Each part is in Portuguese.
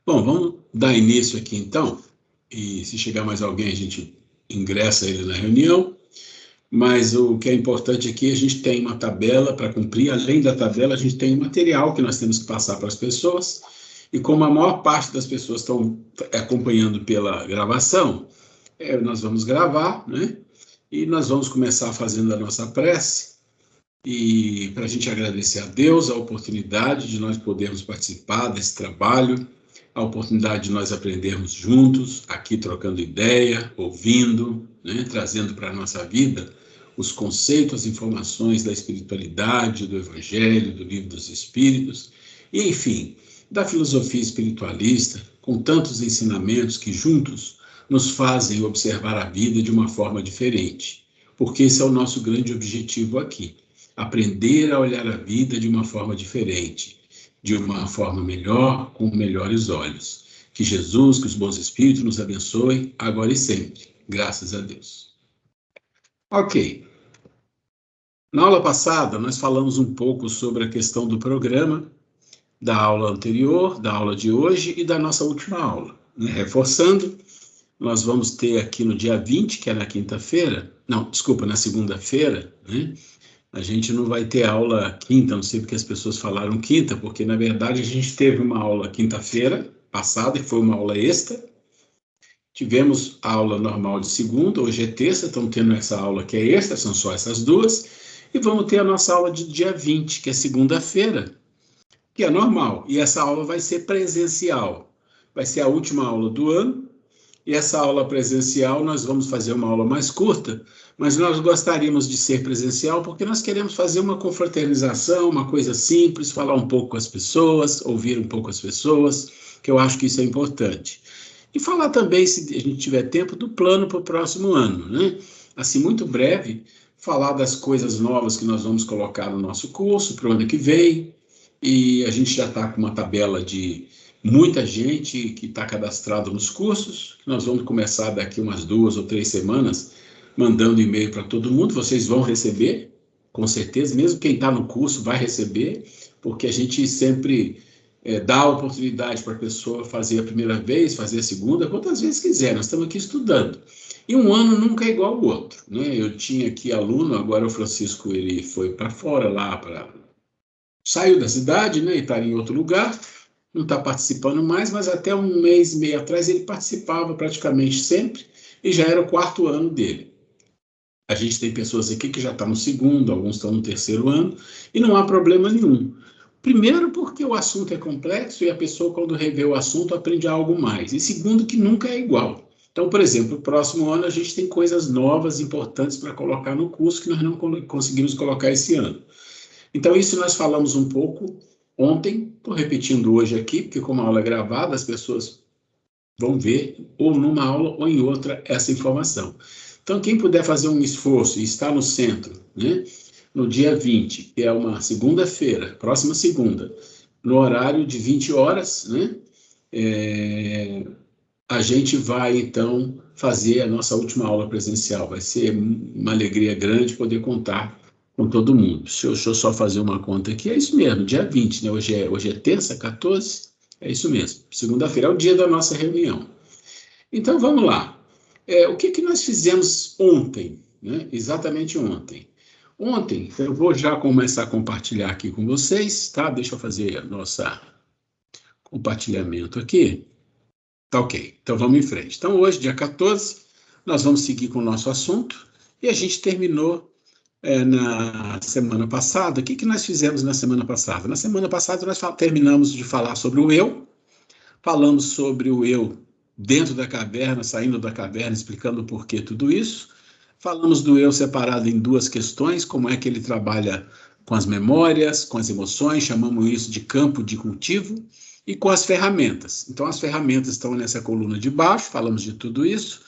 Bom, vamos dar início aqui então, e se chegar mais alguém, a gente ingressa ele na reunião, mas o que é importante aqui, a gente tem uma tabela para cumprir, além da tabela, a gente tem um material que nós temos que passar para as pessoas, e como a maior parte das pessoas estão acompanhando pela gravação, nós vamos gravar, né? E nós vamos começar fazendo a nossa prece, e para a gente agradecer a Deus a oportunidade de nós podermos participar desse trabalho, a oportunidade de nós aprendermos juntos, aqui trocando ideia, ouvindo, né, trazendo para a nossa vida os conceitos, as informações da espiritualidade, do Evangelho, do Livro dos Espíritos, e, enfim, da filosofia espiritualista, com tantos ensinamentos que juntos nos fazem observar a vida de uma forma diferente, porque esse é o nosso grande objetivo aqui, aprender a olhar a vida de uma forma diferente, de uma forma melhor, com melhores olhos. Que Jesus, que os bons espíritos nos abençoem, agora e sempre. Graças a Deus. Ok. Na aula passada, nós falamos um pouco sobre a questão do programa, da aula anterior, da aula de hoje e da nossa última aula. Né? Reforçando, nós vamos ter aqui no dia 20, que é na quinta-feira, não, desculpa, na segunda-feira, né? A gente não vai ter aula quinta, não sei porque as pessoas falaram quinta, porque, na verdade, a gente teve uma aula quinta-feira passada, que foi uma aula extra. Tivemos a aula normal de segunda, hoje é terça, estamos tendo essa aula que é extra, são só essas duas. E vamos ter a nossa aula de dia 20, que é segunda-feira, que é normal. E essa aula vai ser presencial. Vai ser a última aula do ano. E essa aula presencial, nós vamos fazer uma aula mais curta, mas nós gostaríamos de ser presencial porque nós queremos fazer uma confraternização, uma coisa simples, falar um pouco com as pessoas, ouvir um pouco as pessoas, que eu acho que isso é importante. E falar também, se a gente tiver tempo, do plano para o próximo ano, né? Assim, muito breve, falar das coisas novas que nós vamos colocar no nosso curso para o ano que vem, e a gente já está com uma tabela de muita gente que está cadastrado nos cursos, que nós vamos começar daqui umas 2 ou 3 semanas, mandando e-mail para todo mundo, vocês vão receber, com certeza, mesmo quem está no curso vai receber, porque a gente sempre dá a oportunidade para a pessoa fazer a primeira vez, fazer a segunda, quantas vezes quiser, nós estamos aqui estudando. E um ano nunca é igual ao outro, né? Eu tinha aqui aluno, agora o Francisco ele foi para fora, saiu da cidade, né, e está em outro lugar, não está participando mais, mas até um mês e meio atrás ele participava praticamente sempre e já era o 4º ano dele. A gente tem pessoas aqui que já estão no 2º, alguns estão no 3º ano, e não há problema nenhum. Primeiro, porque o assunto é complexo e a pessoa, quando revê o assunto, aprende algo mais. E segundo, que nunca é igual. Então, por exemplo, no próximo ano a gente tem coisas novas, importantes para colocar no curso que nós não conseguimos colocar esse ano. Então, isso nós falamos um pouco ontem, estou repetindo hoje aqui, porque como a aula é gravada, as pessoas vão ver, ou numa aula ou em outra, essa informação. Então, quem puder fazer um esforço e estar no centro, né, no dia 20, que é uma segunda-feira, próxima segunda, no horário de 20 horas, né, a gente vai, então, fazer a nossa última aula presencial. Vai ser uma alegria grande poder contar com todo mundo. Deixa eu só fazer uma conta aqui. É isso mesmo, dia 20, né? Hoje é terça, 14? É isso mesmo. Segunda-feira é o dia da nossa reunião. Então, vamos lá. O que nós fizemos ontem, né? Exatamente ontem. Ontem, eu vou já começar a compartilhar aqui com vocês, tá? Deixa eu fazer nosso compartilhamento aqui. Tá ok, então vamos em frente. Então, hoje, dia 14, nós vamos seguir com o nosso assunto, e a gente terminou na semana passada. O que nós fizemos na semana passada? Na semana passada, nós terminamos de falar sobre o eu, falamos sobre o eu dentro da caverna, saindo da caverna, explicando o porquê tudo isso. Falamos do eu separado em 2 questões, como é que ele trabalha com as memórias, com as emoções, chamamos isso de campo de cultivo, e com as ferramentas. Então, as ferramentas estão nessa coluna de baixo, falamos de tudo isso,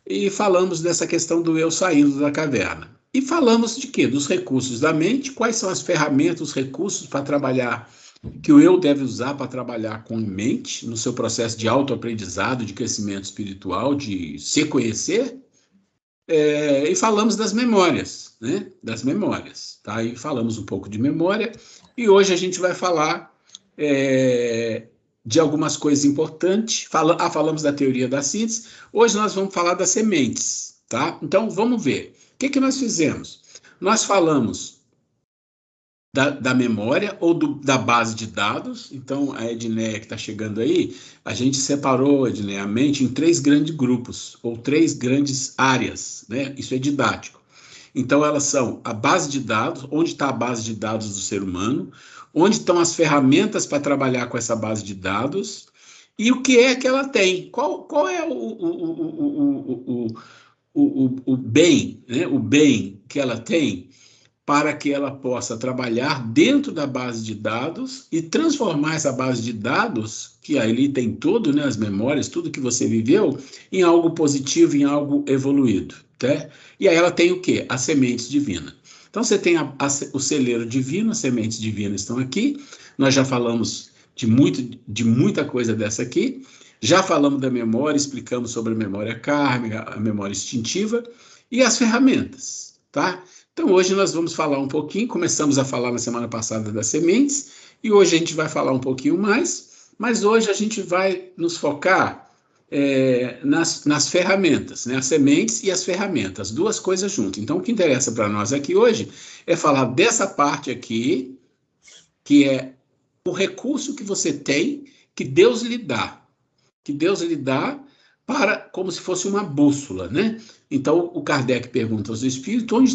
e falamos dessa questão do eu saindo da caverna. E falamos de quê? Dos recursos da mente, quais são as ferramentas, os recursos para trabalhar, que o eu deve usar para trabalhar com a mente, no seu processo de autoaprendizado, de crescimento espiritual, de se conhecer, e falamos das memórias, né? Das memórias, tá? E falamos um pouco de memória, e hoje a gente vai falar de algumas coisas importantes. Falamos da teoria da síntese. Hoje nós vamos falar das sementes, tá? Então, vamos ver. O que nós fizemos? Nós falamos da memória ou da base de dados. Então, a Edneia que está chegando aí, a gente separou, Edneia, a mente em 3 grandes grupos, ou 3 grandes áreas, né? Isso é didático. Então, elas são a base de dados, onde está a base de dados do ser humano, onde estão as ferramentas para trabalhar com essa base de dados, e o que é que ela tem. Qual é o bem, né? O bem que ela tem para que ela possa trabalhar dentro da base de dados e transformar essa base de dados, que ali tem tudo, né, as memórias, tudo que você viveu, em algo positivo, em algo evoluído, tá? E aí ela tem o quê? As sementes divinas. Então você tem o celeiro divino, as sementes divinas estão aqui, nós já falamos de muita coisa dessa aqui, já falamos da memória, explicamos sobre a memória kármica, a memória instintiva e as ferramentas, tá? Então, hoje nós vamos falar um pouquinho, começamos a falar na semana passada das sementes, e hoje a gente vai falar um pouquinho mais, mas hoje a gente vai nos focar nas ferramentas, né? As sementes e as ferramentas, 2 coisas juntas. Então, o que interessa para nós aqui hoje é falar dessa parte aqui, que é o recurso que você tem, que Deus lhe dá para, como se fosse uma bússola, né? Então, o Kardec pergunta aos espíritos onde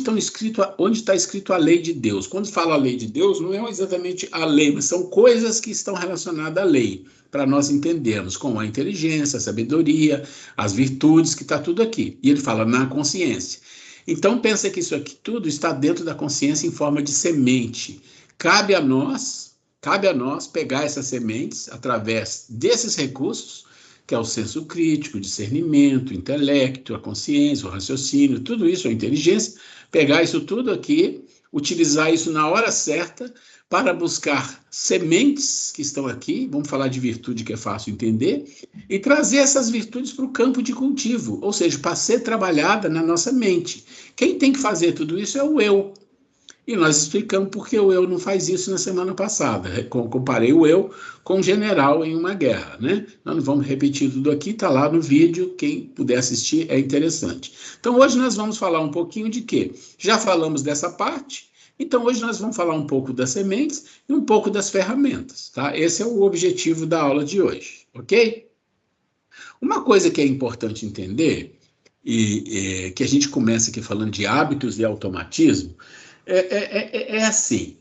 está escrito a lei de Deus. Quando fala a lei de Deus, não é exatamente a lei, mas são coisas que estão relacionadas à lei, para nós entendermos, como a inteligência, a sabedoria, as virtudes, que está tudo aqui. E ele fala na consciência. Então, pensa que isso aqui tudo está dentro da consciência em forma de semente. Cabe a nós pegar essas sementes através desses recursos, que é o senso crítico, o discernimento, o intelecto, a consciência, o raciocínio, tudo isso, a inteligência, pegar isso tudo aqui, utilizar isso na hora certa para buscar sementes que estão aqui, vamos falar de virtude que é fácil entender, e trazer essas virtudes para o campo de cultivo, ou seja, para ser trabalhada na nossa mente. Quem tem que fazer tudo isso é o eu. E nós explicamos por que o eu não faz isso na semana passada. Comparei o eu com um general em uma guerra, né? Nós não vamos repetir tudo aqui, está lá no vídeo, quem puder assistir é interessante. Então, hoje nós vamos falar um pouquinho de quê? Já falamos dessa parte, então hoje nós vamos falar um pouco das sementes e um pouco das ferramentas, tá? Esse é o objetivo da aula de hoje, ok? Uma coisa que é importante entender, que a gente começa aqui falando de hábitos e automatismo, é assim,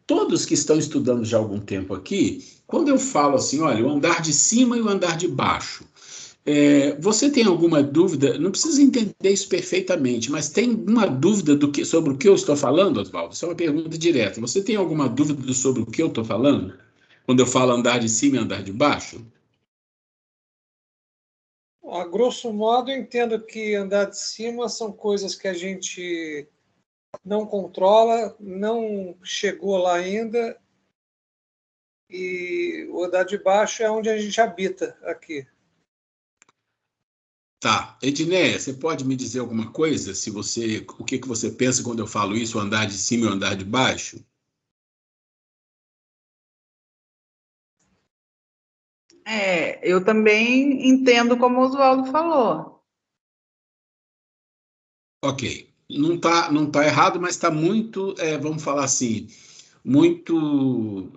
todos que estão estudando já há algum tempo aqui, quando eu falo assim, olha, o andar de cima e o andar de baixo, você tem alguma dúvida? Não precisa entender isso perfeitamente, mas tem uma dúvida sobre o que eu estou falando, Oswaldo? Isso é uma pergunta direta. Você tem alguma dúvida sobre o que eu estou falando? Quando eu falo andar de cima e andar de baixo? A grosso modo, eu entendo que andar de cima são coisas que a gente não controla, não chegou lá ainda, e o andar de baixo é onde a gente habita aqui. Tá. Edneia, você pode me dizer alguma coisa? O que você pensa quando eu falo isso, o andar de cima e o andar de baixo? Eu também entendo como o Oswaldo falou. Ok. Não tá errado, mas está muito, vamos falar assim, muito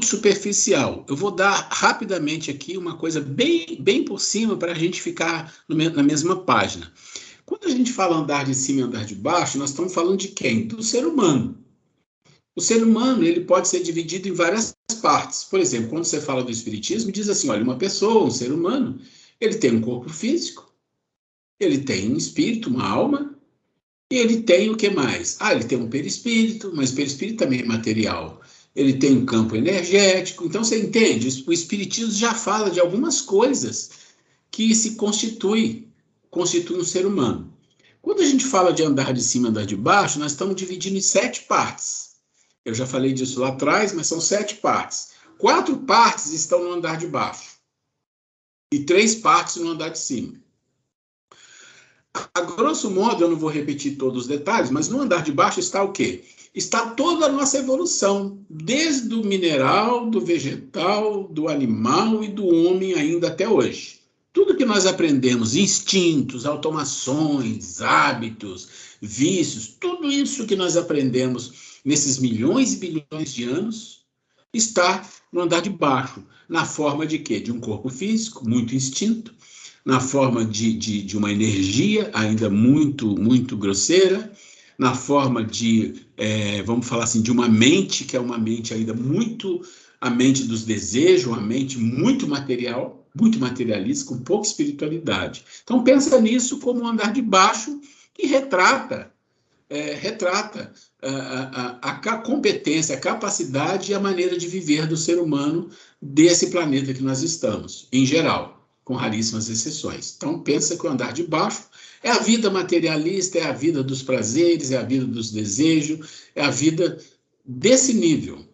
superficial. Eu vou dar rapidamente aqui uma coisa bem por cima para a gente ficar na mesma página. Quando a gente fala andar de cima e andar de baixo, nós estamos falando de quem? Do ser humano. O ser humano, ele pode ser dividido em várias partes. Por exemplo, quando você fala do espiritismo, diz assim, olha, uma pessoa, um ser humano, ele tem um corpo físico, ele tem um espírito, uma alma, e ele tem o que mais? Ele tem um perispírito, mas o perispírito também é material. Ele tem um campo energético. Então, você entende? O espiritismo já fala de algumas coisas que se constitui um ser humano. Quando a gente fala de andar de cima e andar de baixo, nós estamos dividindo em 7 partes. Eu já falei disso lá atrás, mas são 7 partes. 4 partes estão no andar de baixo e 3 partes no andar de cima. A grosso modo, eu não vou repetir todos os detalhes, mas no andar de baixo está o quê? Está toda a nossa evolução, desde o mineral, do vegetal, do animal e do homem ainda até hoje. Tudo que nós aprendemos, instintos, automações, hábitos, vícios, tudo isso que nós aprendemos nesses milhões e bilhões de anos, está no andar de baixo, na forma de quê? De um corpo físico, muito instinto, na forma de uma energia ainda muito, muito grosseira, na forma vamos falar assim, de uma mente, que é uma mente ainda muito, a mente dos desejos, uma mente muito material, muito materialista, com pouca espiritualidade. Então, pensa nisso como um andar de baixo que retrata a competência, a capacidade e a maneira de viver do ser humano desse planeta que nós estamos, em geral, com raríssimas exceções. Então, pensa que o andar de baixo é a vida materialista, é a vida dos prazeres, é a vida dos desejos, é a vida desse nível,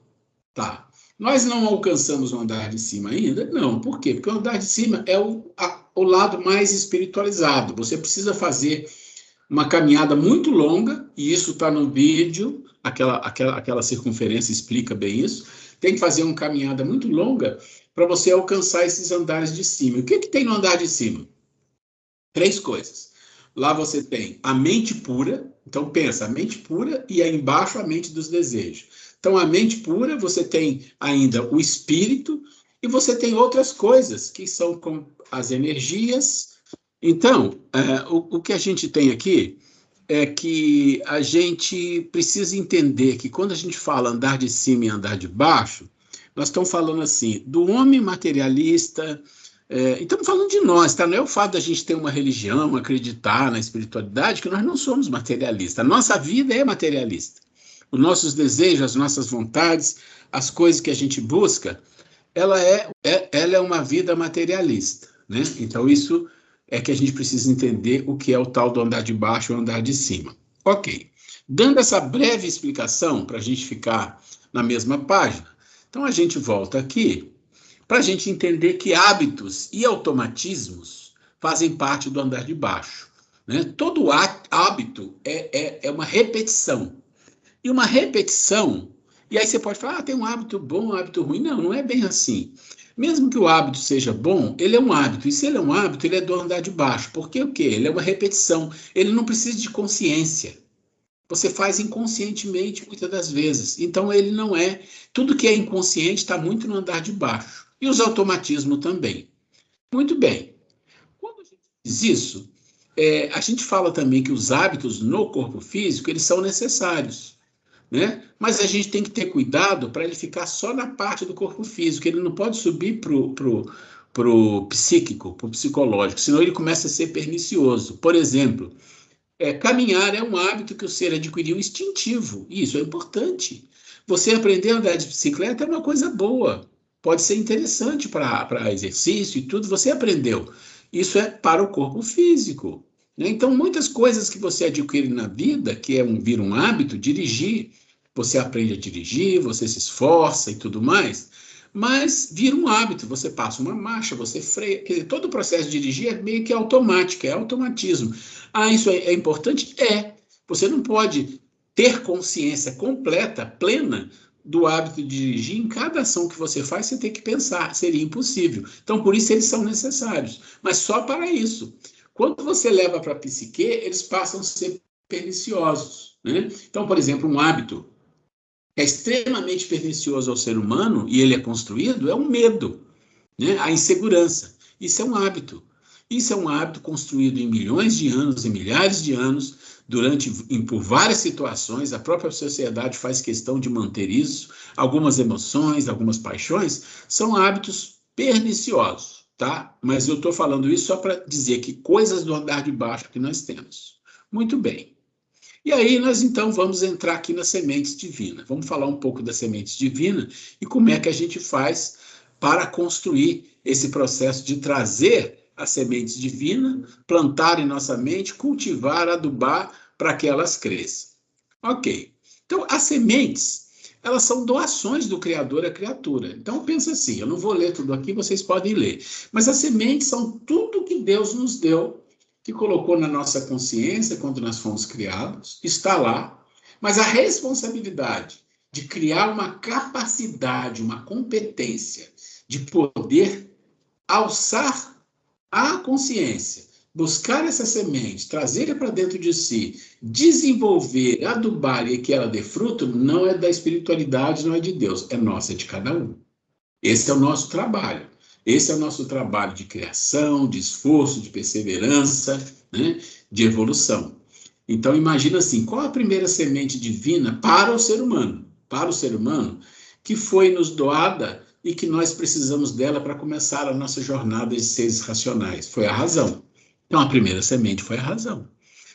tá? Nós não alcançamos o andar de cima ainda? Não. Por quê? Porque o andar de cima é o lado mais espiritualizado. Você precisa fazer uma caminhada muito longa, e isso está no vídeo, aquela circunferência explica bem isso. Tem que fazer uma caminhada muito longa para você alcançar esses andares de cima. O que tem no andar de cima? 3 coisas. Lá você tem a mente pura, então pensa, a mente pura, e aí embaixo a mente dos desejos. Então, a mente pura, você tem ainda o espírito, e você tem outras coisas, que são como as energias. Então, o que a gente tem aqui é que a gente precisa entender que quando a gente fala andar de cima e andar de baixo, nós estamos falando assim, do homem materialista, e estamos falando de nós, tá? Não é o fato da gente ter uma religião, acreditar na espiritualidade, que nós não somos materialistas. A nossa vida é materialista. Os nossos desejos, as nossas vontades, as coisas que a gente busca, ela é uma vida materialista, né? Então, isso é que a gente precisa entender o que é o tal do andar de baixo e o andar de cima. Ok. Dando essa breve explicação, para a gente ficar na mesma página, então a gente volta aqui para a gente entender que hábitos e automatismos fazem parte do andar de baixo, né? Todo hábito é uma repetição. E uma repetição, e aí você pode falar, tem um hábito bom, um hábito ruim. Não, não é bem assim. Mesmo que o hábito seja bom, ele é um hábito. E se ele é um hábito, ele é do andar de baixo. Porque o quê? Ele é uma repetição. Ele não precisa de consciência. Você faz inconscientemente muitas das vezes. Então, ele não é... Tudo que é inconsciente está muito no andar de baixo. E os automatismos também. Muito bem. Quando a gente diz isso, a gente fala também que os hábitos no corpo físico, eles são necessários, né? Mas a gente tem que ter cuidado para ele ficar só na parte do corpo físico. Ele não pode subir pro psíquico, pro psicológico, senão ele começa a ser pernicioso. Por exemplo, caminhar é um hábito que o ser adquiriu instintivo, e isso é importante. Você aprender a andar de bicicleta é uma coisa boa, pode ser interessante para exercício e tudo, você aprendeu. Isso é para o corpo físico, né? Então, muitas coisas que você adquire na vida, que vira um hábito, dirigir, você aprende a dirigir, você se esforça e tudo mais, mas vira um hábito, você passa uma marcha, você freia, quer dizer, todo o processo de dirigir é meio que automático, é automatismo. Ah, isso é importante? Você não pode ter consciência completa, plena, do hábito de dirigir. Em cada ação que você faz, você tem que pensar, seria impossível. Então, por isso eles são necessários, mas só para isso. Quando você leva para a psique, eles passam a ser perniciosos, né? Então, por exemplo, um hábito que é extremamente pernicioso ao ser humano, e ele é construído, é o medo, né? A insegurança. Isso é um hábito. Isso é um hábito construído em milhões de anos, em milhares de anos, por várias situações. A própria sociedade faz questão de manter isso. Algumas emoções, algumas paixões, são hábitos perniciosos, tá? Mas eu estou falando isso só para dizer que coisas do andar de baixo que nós temos. Muito bem. E aí nós então vamos entrar aqui nas sementes divinas. Vamos falar um pouco das sementes divinas e como é que a gente faz para construir esse processo de trazer as sementes divinas, plantar em nossa mente, cultivar, adubar para que elas cresçam. Ok. Então, as sementes, elas são doações do Criador à criatura. Então, pensa assim, eu não vou ler tudo aqui, vocês podem ler. Mas as sementes são tudo que Deus nos deu que colocou na nossa consciência quando nós fomos criados, está lá, mas a responsabilidade de criar uma capacidade, uma competência de poder alçar a consciência, buscar essa semente, trazê-la para dentro de si, desenvolver, adubar e que ela dê fruto, não é da espiritualidade, não é de Deus, é nossa, é de cada um. Esse é o nosso trabalho. Esse é o nosso trabalho de criação, de esforço, de perseverança, né, de evolução. Então, imagina assim, qual a primeira semente divina para o ser humano? Para o ser humano, que foi nos doada e que nós precisamos dela para começar a nossa jornada de seres racionais. Foi a razão. Então, a primeira semente foi a razão.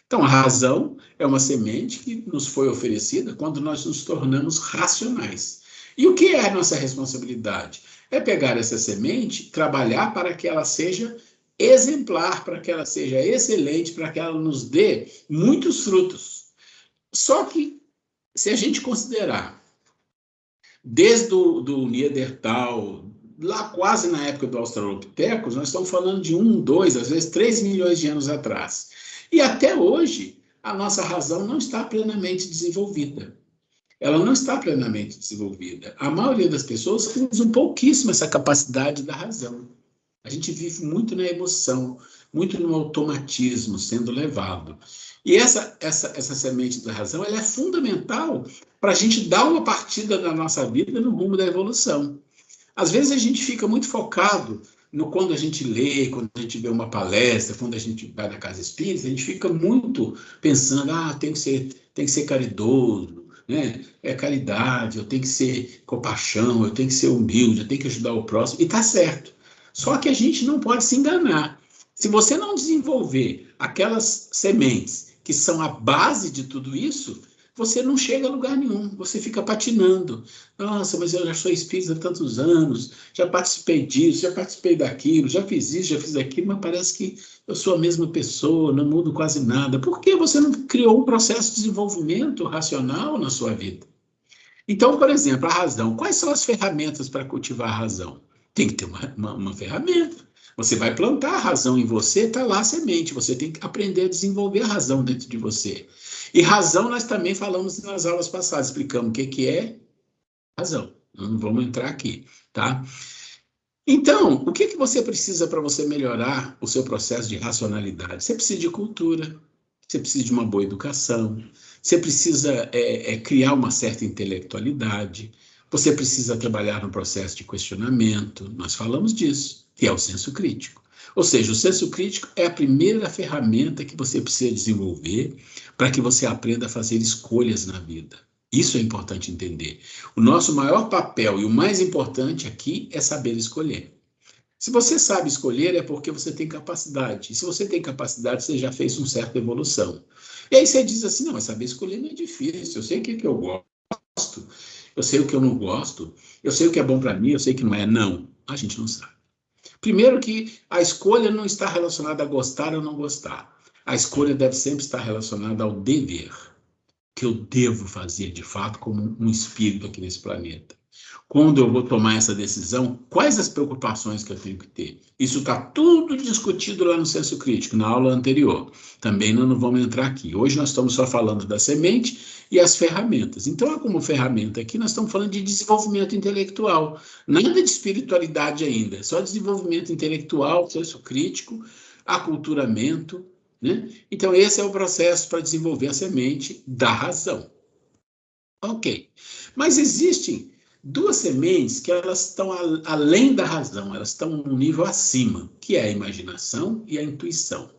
Então, a razão é uma semente que nos foi oferecida quando nós nos tornamos racionais. E o que é a nossa responsabilidade? É pegar essa semente, trabalhar para que ela seja exemplar, para que ela seja excelente, para que ela nos dê muitos frutos. Só que, se a gente considerar, desde do Neandertal, lá quase na época do Australopithecus, nós estamos falando de 1, 2, às vezes 3 milhões de anos atrás. E até hoje, a nossa razão não está plenamente desenvolvida. Ela não está plenamente desenvolvida. A maioria das pessoas usa pouquíssimo essa capacidade da razão. A gente vive muito na emoção, muito no automatismo sendo levado. E essa semente da razão, ela é fundamental para a gente dar uma partida da nossa vida no rumo da evolução. Às vezes a gente fica muito focado no quando a gente lê, quando a gente vê uma palestra, quando a gente vai na casa espírita, a gente fica muito pensando, tem que ser caridoso, né? É caridade, eu tenho que ser compaixão, eu tenho que ser humilde, eu tenho que ajudar o próximo, e está certo. Só que a gente não pode se enganar. Se você não desenvolver aquelas sementes que são a base de tudo isso, você não chega a lugar nenhum, você fica patinando. Nossa, mas eu já sou espírita há tantos anos, já participei disso, já participei daquilo, já fiz isso, já fiz aquilo, mas parece que eu sou a mesma pessoa, não mudo quase nada. Por que você não criou um processo de desenvolvimento racional na sua vida? Então, por exemplo, a razão. Quais são as ferramentas para cultivar a razão? Tem que ter uma ferramenta. Você vai plantar a razão em você, está lá a semente. Você tem que aprender a desenvolver a razão dentro de você. E razão nós também falamos nas aulas passadas, explicamos o que é razão. Não vamos entrar aqui, tá? Então, o que você precisa para você melhorar o seu processo de racionalidade? Você precisa de cultura, você precisa de uma boa educação, você precisa criar uma certa intelectualidade, você precisa trabalhar no processo de questionamento, nós falamos disso, que é o senso crítico. Ou seja, o senso crítico é a primeira ferramenta que você precisa desenvolver para que você aprenda a fazer escolhas na vida. Isso é importante entender. O nosso maior papel e o mais importante aqui é saber escolher. Se você sabe escolher, é porque você tem capacidade. E se você tem capacidade, você já fez uma certa evolução. E aí você diz assim, não, mas saber escolher não é difícil. Eu sei o que eu gosto, eu sei o que eu não gosto, eu sei o que é bom para mim, eu sei o que não é. Não, a gente não sabe. Primeiro que a escolha não está relacionada a gostar ou não gostar. A escolha deve sempre estar relacionada ao dever, que eu devo fazer, de fato, como um espírito aqui nesse planeta. Quando eu vou tomar essa decisão, quais as preocupações que eu tenho que ter? Isso está tudo discutido lá no senso crítico, na aula anterior. Também não vamos entrar aqui. Hoje nós estamos só falando da semente e as ferramentas. Então, como ferramenta aqui, nós estamos falando de desenvolvimento intelectual. Nada de espiritualidade ainda, só desenvolvimento intelectual, senso crítico, aculturamento, né? Então, esse é o processo para desenvolver a semente da razão. Ok. Mas existem duas sementes que elas estão além da razão, elas estão num nível acima, que é a imaginação e a intuição,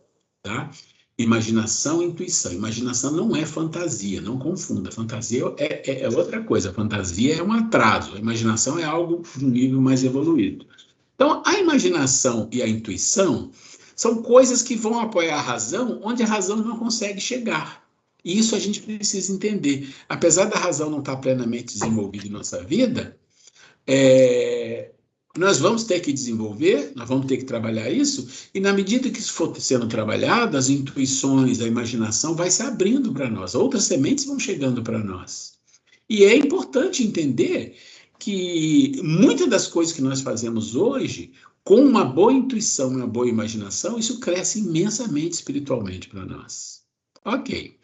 tá? Imaginação e intuição. Imaginação não é fantasia, não confunda. Fantasia é outra coisa. Fantasia é um atraso. A imaginação é algo de um nível mais evoluído. Então, a imaginação e a intuição são coisas que vão apoiar a razão onde a razão não consegue chegar. E isso a gente precisa entender. Apesar da razão não estar plenamente desenvolvida em nossa vida, nós vamos ter que desenvolver, nós vamos ter que trabalhar isso, e na medida que isso for sendo trabalhado, as intuições, a imaginação vai se abrindo para nós, outras sementes vão chegando para nós. E é importante entender que muitas das coisas que nós fazemos hoje, com uma boa intuição, uma boa imaginação, isso cresce imensamente espiritualmente para nós. Ok.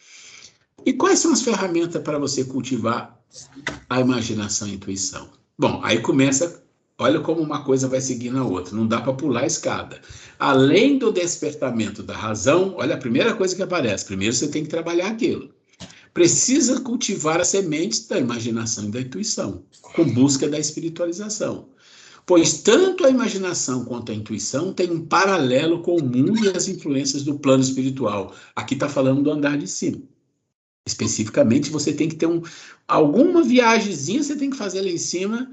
E quais são as ferramentas para você cultivar a imaginação e a intuição? Bom, aí começa, olha como uma coisa vai seguindo a outra, não dá para pular a escada. Além do despertamento da razão, olha a primeira coisa que aparece, primeiro você tem que trabalhar aquilo. Precisa cultivar as sementes da imaginação e da intuição, com busca da espiritualização. Pois tanto a imaginação quanto a intuição têm um paralelo com o mundo e as influências do plano espiritual. Aqui está falando do andar de cima. Especificamente, você tem que ter alguma viagemzinha você tem que fazer lá em cima,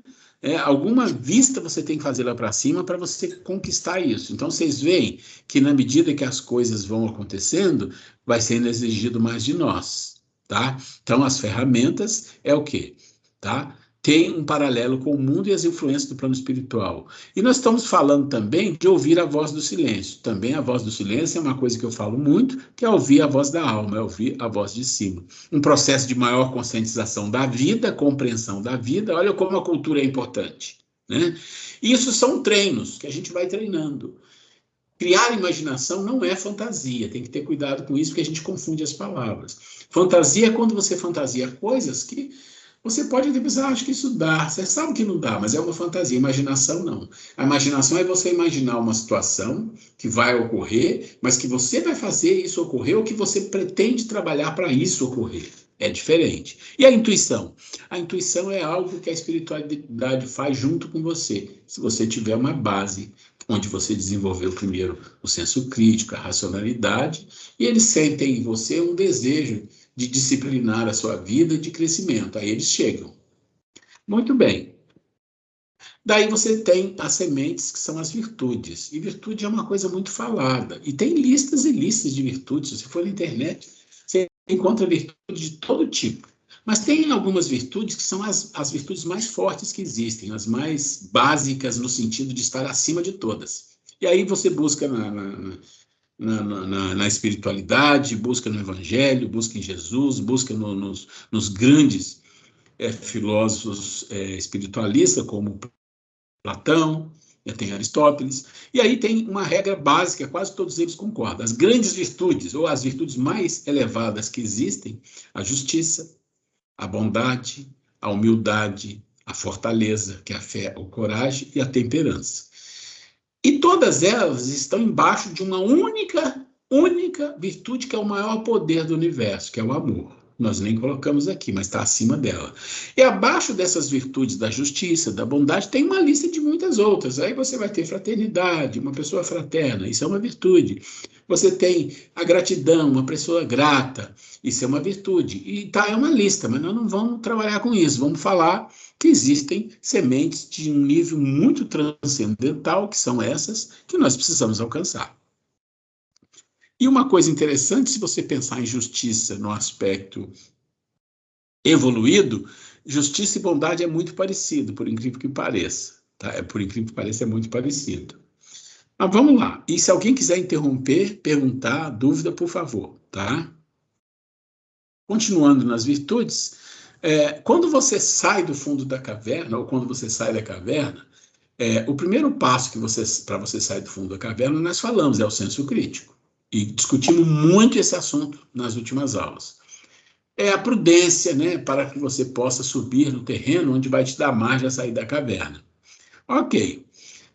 alguma vista você tem que fazer lá para cima para você conquistar isso. Então, vocês veem que na medida que as coisas vão acontecendo, vai sendo exigido mais de nós, tá? Então, as ferramentas é o quê? Tá? Tem um paralelo com o mundo e as influências do plano espiritual. E nós estamos falando também de ouvir a voz do silêncio. Também a voz do silêncio é uma coisa que eu falo muito, que é ouvir a voz da alma, é ouvir a voz de cima. Um processo de maior conscientização da vida, compreensão da vida. Olha como a cultura é importante, né? Isso são treinos que a gente vai treinando. Criar imaginação não é fantasia, tem que ter cuidado com isso, porque a gente confunde as palavras. Fantasia é quando você fantasia coisas que você pode até pensar, acho que isso dá. Você sabe que não dá, mas é uma fantasia. Imaginação, não. A imaginação é você imaginar uma situação que vai ocorrer, mas que você vai fazer isso ocorrer ou que você pretende trabalhar para isso ocorrer. É diferente. E a intuição? A intuição é algo que a espiritualidade faz junto com você. Se você tiver uma base onde você desenvolveu primeiro o senso crítico, a racionalidade, e eles sentem em você um desejo de disciplinar a sua vida de crescimento. Aí eles chegam. Muito bem. Daí você tem as sementes, que são as virtudes. E virtude é uma coisa muito falada. E tem listas e listas de virtudes. Se você for na internet, você encontra virtude de todo tipo. Mas tem algumas virtudes que são as virtudes mais fortes que existem, as mais básicas no sentido de estar acima de todas. E aí você busca na espiritualidade, busca no Evangelho, busca em Jesus, busca nos grandes filósofos espiritualistas, como Platão, tem Aristóteles, e aí tem uma regra básica, quase todos eles concordam. As grandes virtudes, ou as virtudes mais elevadas que existem, a justiça, a bondade, a humildade, a fortaleza, que é a fé, a coragem e a temperança. E todas elas estão embaixo de uma única virtude que é o maior poder do universo, que é o amor. Nós nem colocamos aqui, mas está acima dela. E abaixo dessas virtudes da justiça, da bondade, tem uma lista de muitas outras. Aí você vai ter fraternidade, uma pessoa fraterna, isso é uma virtude. Você tem a gratidão, uma pessoa grata, isso é uma virtude. E tá, é uma lista, mas nós não vamos trabalhar com isso. Vamos falar que existem sementes de um nível muito transcendental, que são essas que nós precisamos alcançar. E uma coisa interessante, se você pensar em justiça no aspecto evoluído, justiça e bondade é muito parecido, por incrível que pareça. Tá? Por incrível que pareça, é muito parecido. Mas vamos lá. E se alguém quiser interromper, perguntar, dúvida, por favor. Tá? Continuando nas virtudes, quando você sai do fundo da caverna, ou quando você sai da caverna, o primeiro passo para você sair do fundo da caverna, nós falamos, é o senso crítico. E discutimos muito esse assunto nas últimas aulas. É a prudência, né, para que você possa subir no terreno onde vai te dar margem a sair da caverna. Ok,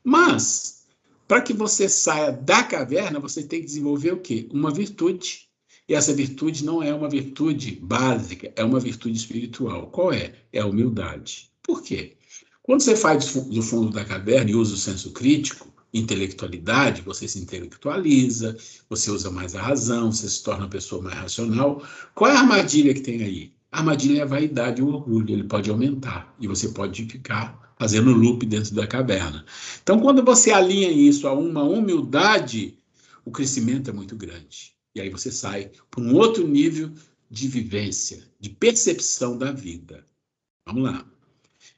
mas para que você saia da caverna, você tem que desenvolver o quê? Uma virtude. E essa virtude não é uma virtude básica, é uma virtude espiritual. Qual é? É a humildade. Por quê? Quando você faz do fundo da caverna e usa o senso crítico, intelectualidade, você se intelectualiza, você usa mais a razão, você se torna uma pessoa mais racional. Qual é a armadilha que tem aí? A armadilha é a vaidade e o orgulho, ele pode aumentar, e você pode ficar fazendo loop dentro da caverna. Então, quando você alinha isso a uma humildade, o crescimento é muito grande. E aí você sai para um outro nível de vivência, de percepção da vida. Vamos lá.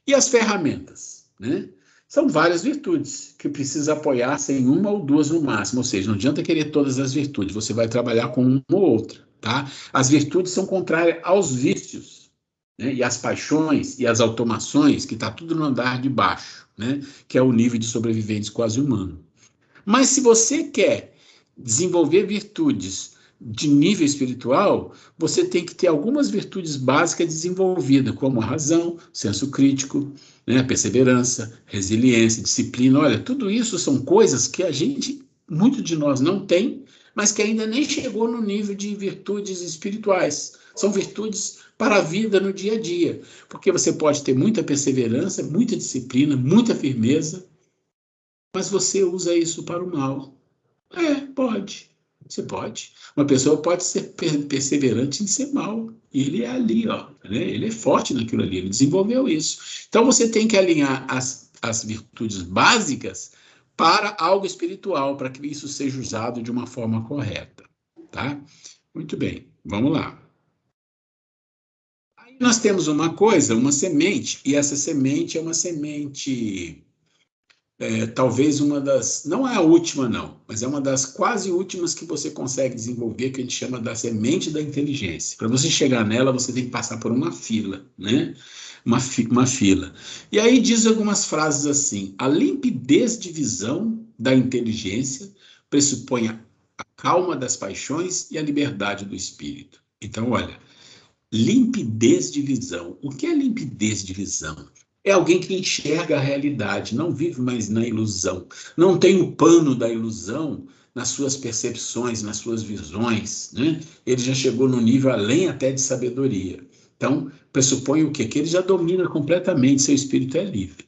E as ferramentas, né? São várias virtudes que precisa apoiar-se em uma ou duas no máximo, ou seja, não adianta querer todas as virtudes, você vai trabalhar com uma ou outra, tá? As virtudes são contrárias aos vícios, né? E as paixões e as automações, que está tudo no andar de baixo, né? Que é o nível de sobreviventes quase humano. Mas se você quer desenvolver virtudes de nível espiritual, você tem que ter algumas virtudes básicas desenvolvidas, como a razão, senso crítico, né, perseverança, resiliência, disciplina. Olha, tudo isso são coisas que a gente, muito de nós não tem, mas que ainda nem chegou no nível de virtudes espirituais. São virtudes para a vida no dia a dia, porque você pode ter muita perseverança, muita disciplina, muita firmeza, mas você usa isso para o mal. Pode. Você pode. Uma pessoa pode ser perseverante em ser mal. E ele é ali, ó, né? Ele é forte naquilo ali, ele desenvolveu isso. Então você tem que alinhar as virtudes básicas para algo espiritual, para que isso seja usado de uma forma correta. Tá? Muito bem, vamos lá. Aí nós temos uma coisa, uma semente, e essa semente é uma semente. Talvez uma das, não é a última não, mas é uma das quase últimas que você consegue desenvolver, que a gente chama da semente da inteligência. Para você chegar nela, você tem que passar por uma fila, né? Uma fila. E aí diz algumas frases assim: a limpidez de visão da inteligência pressupõe a calma das paixões e a liberdade do espírito. Então, olha, limpidez de visão. O que é limpidez de visão? É alguém que enxerga a realidade, não vive mais na ilusão, não tem o pano da ilusão nas suas percepções, nas suas visões, né? Ele já chegou no nível além até de sabedoria. Então, pressupõe o quê? Que ele já domina completamente, seu espírito é livre.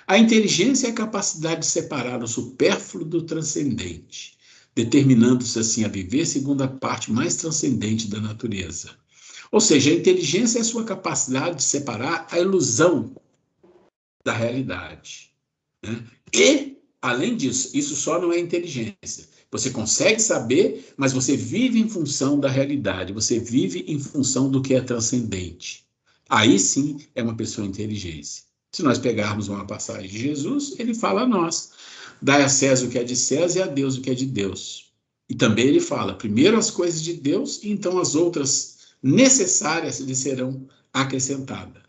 A inteligência é a capacidade de separar o supérfluo do transcendente, determinando-se assim a viver segundo a parte mais transcendente da natureza. Ou seja, a inteligência é a sua capacidade de separar a ilusão da realidade, né? E, além disso, isso só não é inteligência. Você consegue saber, mas você vive em função da realidade, você vive em função do que é transcendente. Aí sim é uma pessoa inteligente. Se nós pegarmos uma passagem de Jesus, ele fala a nós: dai a César o que é de César e a Deus o que é de Deus. E também ele fala: primeiro as coisas de Deus, e então as outras necessárias lhe serão acrescentadas.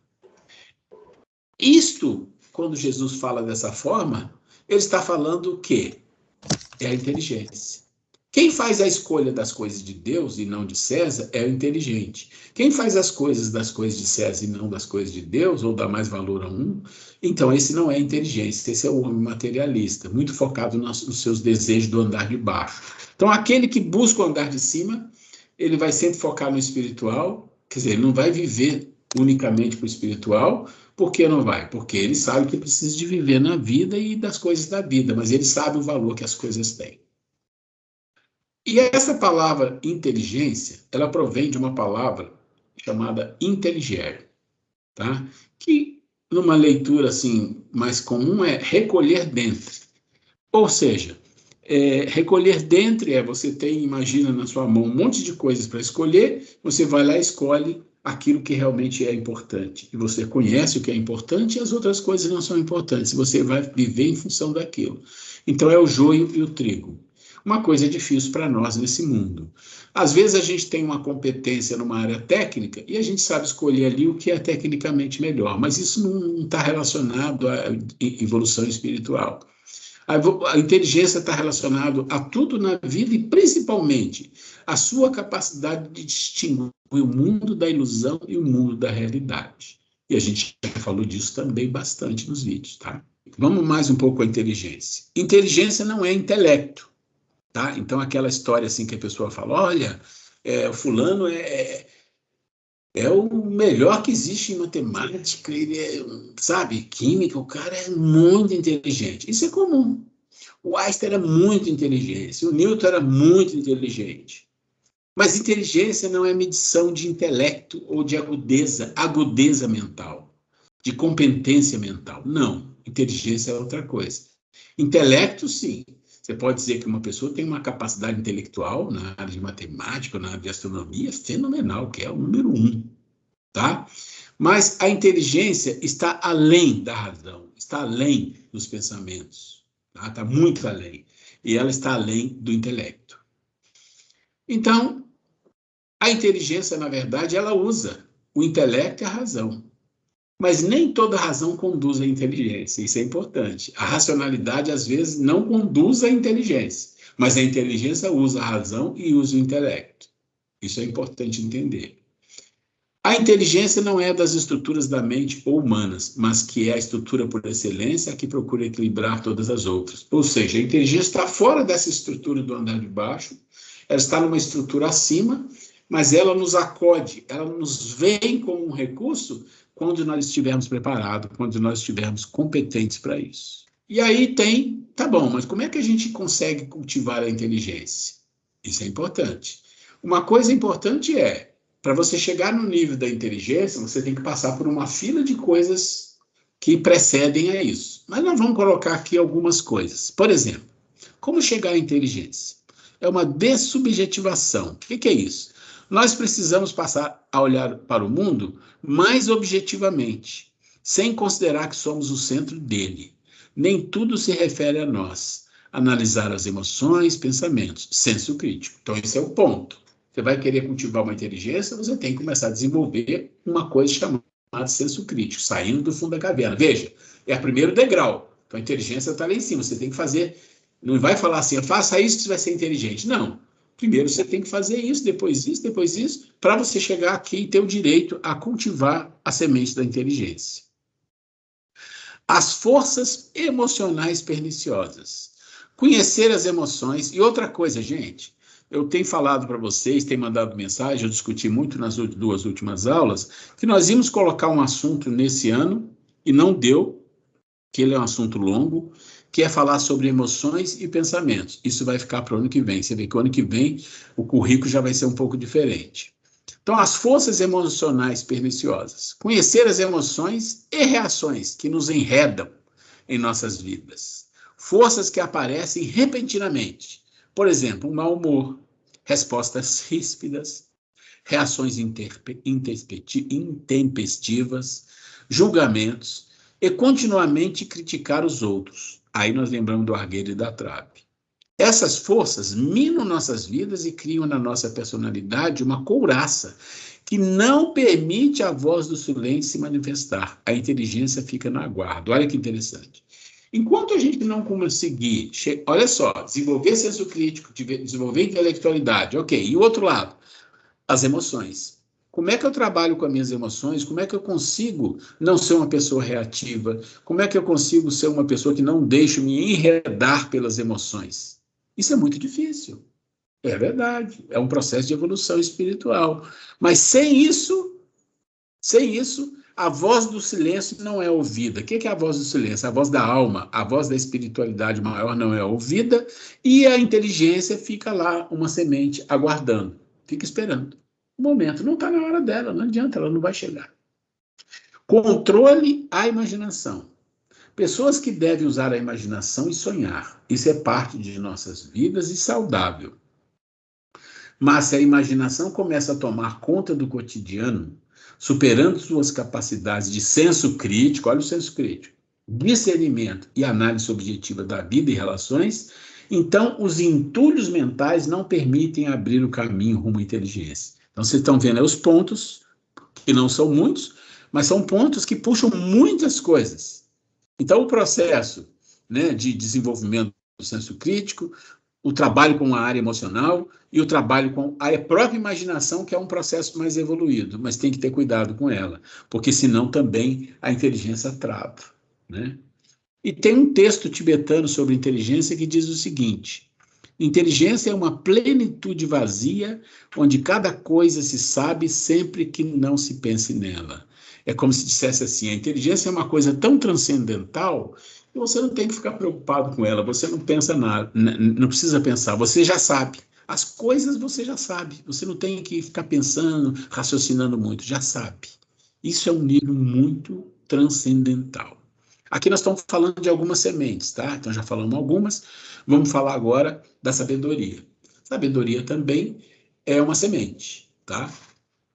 Isto, quando Jesus fala dessa forma, ele está falando o quê? É a inteligência. Quem faz a escolha das coisas de Deus e não de César é o inteligente. Quem faz as coisas das coisas de César e não das coisas de Deus, ou dá mais valor a um, então esse não é inteligência, esse é o homem materialista, muito focado nos seus desejos do andar de baixo. Então aquele que busca o andar de cima, ele vai sempre focar no espiritual, quer dizer, ele não vai viver unicamente para o espiritual. Por que não vai? Porque ele sabe que precisa de viver na vida e das coisas da vida, mas ele sabe o valor que as coisas têm. E essa palavra inteligência, ela provém de uma palavra chamada inteligere, tá? Que numa leitura assim mais comum é recolher dentro. Ou seja, recolher dentro você tem, imagina na sua mão um monte de coisas para escolher, você vai lá e escolhe aquilo que realmente é importante. E você conhece o que é importante e as outras coisas não são importantes. Você vai viver em função daquilo. Então é o joio e o trigo. Uma coisa difícil para nós nesse mundo. Às vezes a gente tem uma competência numa área técnica e a gente sabe escolher ali o que é tecnicamente melhor, mas isso não está relacionado à evolução espiritual. A inteligência está relacionada a tudo na vida e principalmente a sua capacidade de distinguir o mundo da ilusão e o mundo da realidade. E a gente já falou disso também bastante nos vídeos, tá? Vamos mais um pouco à inteligência. Inteligência não é intelecto, tá? Então aquela história assim que a pessoa fala, olha, o fulano é o melhor que existe em matemática, ele sabe, química, o cara é muito inteligente. Isso é comum. O Einstein era muito inteligente, o Newton era muito inteligente. Mas inteligência não é medição de intelecto ou de agudeza mental, de competência mental. Não, inteligência é outra coisa. Intelecto, sim. Você pode dizer que uma pessoa tem uma capacidade intelectual na área de matemática, na área de astronomia, fenomenal, que é o número 1, tá? Mas a inteligência está além da razão, está além dos pensamentos, tá? Está muito além. E ela está além do intelecto. Então, a inteligência, na verdade, ela usa o intelecto e a razão. Mas nem toda razão conduz à inteligência, isso é importante. A racionalidade, às vezes, não conduz à inteligência, mas a inteligência usa a razão e usa o intelecto. Isso é importante entender. A inteligência não é das estruturas da mente ou humanas, mas que é a estrutura por excelência que procura equilibrar todas as outras. Ou seja, a inteligência está fora dessa estrutura do andar de baixo, ela está numa estrutura acima, mas ela nos acode, ela nos vem como um recurso quando nós estivermos preparados, quando nós estivermos competentes para isso. E aí tá bom, mas como é que a gente consegue cultivar a inteligência? Isso é importante. Uma coisa importante é, para você chegar no nível da inteligência, você tem que passar por uma fila de coisas que precedem a isso. Mas nós vamos colocar aqui algumas coisas. Por exemplo, como chegar à inteligência? É uma dessubjetivação. O que é isso? Nós precisamos passar a olhar para o mundo mais objetivamente, sem considerar que somos o centro dele. Nem tudo se refere a nós. Analisar as emoções, pensamentos, senso crítico. Então, esse é o ponto. Você vai querer cultivar uma inteligência, você tem que começar a desenvolver uma coisa chamada senso crítico, saindo do fundo da caverna. Veja, é o primeiro degrau. Então, a inteligência está lá em cima. Você tem que fazer... Não vai falar assim, faça isso que você vai ser inteligente. Não. Primeiro você tem que fazer isso, depois isso, para você chegar aqui e ter o direito a cultivar a semente da inteligência. As forças emocionais perniciosas. Conhecer as emoções. E outra coisa, gente, eu tenho falado para vocês, tenho mandado mensagem, eu discuti muito nas 2 últimas aulas, que nós íamos colocar um assunto nesse ano, e não deu, que ele é um assunto longo, que é falar sobre emoções e pensamentos. Isso vai ficar para o ano que vem. Você vê que o ano que vem o currículo já vai ser um pouco diferente. Então, as forças emocionais perniciosas. Conhecer as emoções e reações que nos enredam em nossas vidas. Forças que aparecem repentinamente. Por exemplo, um mau humor, respostas ríspidas, reações intempestivas, julgamentos e continuamente criticar os outros. Aí nós lembramos do argueiro e da trave. Essas forças minam nossas vidas e criam na nossa personalidade uma couraça que não permite a voz do silêncio se manifestar. A inteligência fica no aguardo. Olha que interessante. Enquanto a gente não conseguir, olha só, desenvolver senso crítico, desenvolver intelectualidade, ok. E o outro lado, as emoções. Como é que eu trabalho com as minhas emoções? Como é que eu consigo não ser uma pessoa reativa? Como é que eu consigo ser uma pessoa que não deixa me enredar pelas emoções? Isso é muito difícil. É verdade. É um processo de evolução espiritual. Mas sem isso, a voz do silêncio não é ouvida. O que é a voz do silêncio? A voz da alma, a voz da espiritualidade maior não é ouvida e a inteligência fica lá, uma semente, aguardando. Fica esperando. O momento não está na hora dela, não adianta, ela não vai chegar. Controle a imaginação. Pessoas que devem usar a imaginação e sonhar. Isso é parte de nossas vidas e saudável. Mas se a imaginação começa a tomar conta do cotidiano, superando suas capacidades de senso crítico, olha o senso crítico, discernimento e análise objetiva da vida e relações, então os entulhos mentais não permitem abrir o caminho rumo à inteligência. Então, vocês estão vendo aí os pontos, que não são muitos, mas são pontos que puxam muitas coisas. Então, o processo, né, de desenvolvimento do senso crítico, o trabalho com a área emocional e o trabalho com a própria imaginação, que é um processo mais evoluído, mas tem que ter cuidado com ela, porque senão também a inteligência trava, né? E tem um texto tibetano sobre inteligência que diz o seguinte: inteligência é uma plenitude vazia, onde cada coisa se sabe sempre que não se pense nela. É como se dissesse assim, a inteligência é uma coisa tão transcendental que você não tem que ficar preocupado com ela, você não pensa nada, não precisa pensar, você já sabe. As coisas você já sabe, você não tem que ficar pensando, raciocinando muito, já sabe. Isso é um nível muito transcendental. Aqui nós estamos falando de algumas sementes, tá? Então já falamos algumas, vamos falar agora da sabedoria. Sabedoria também é uma semente, tá?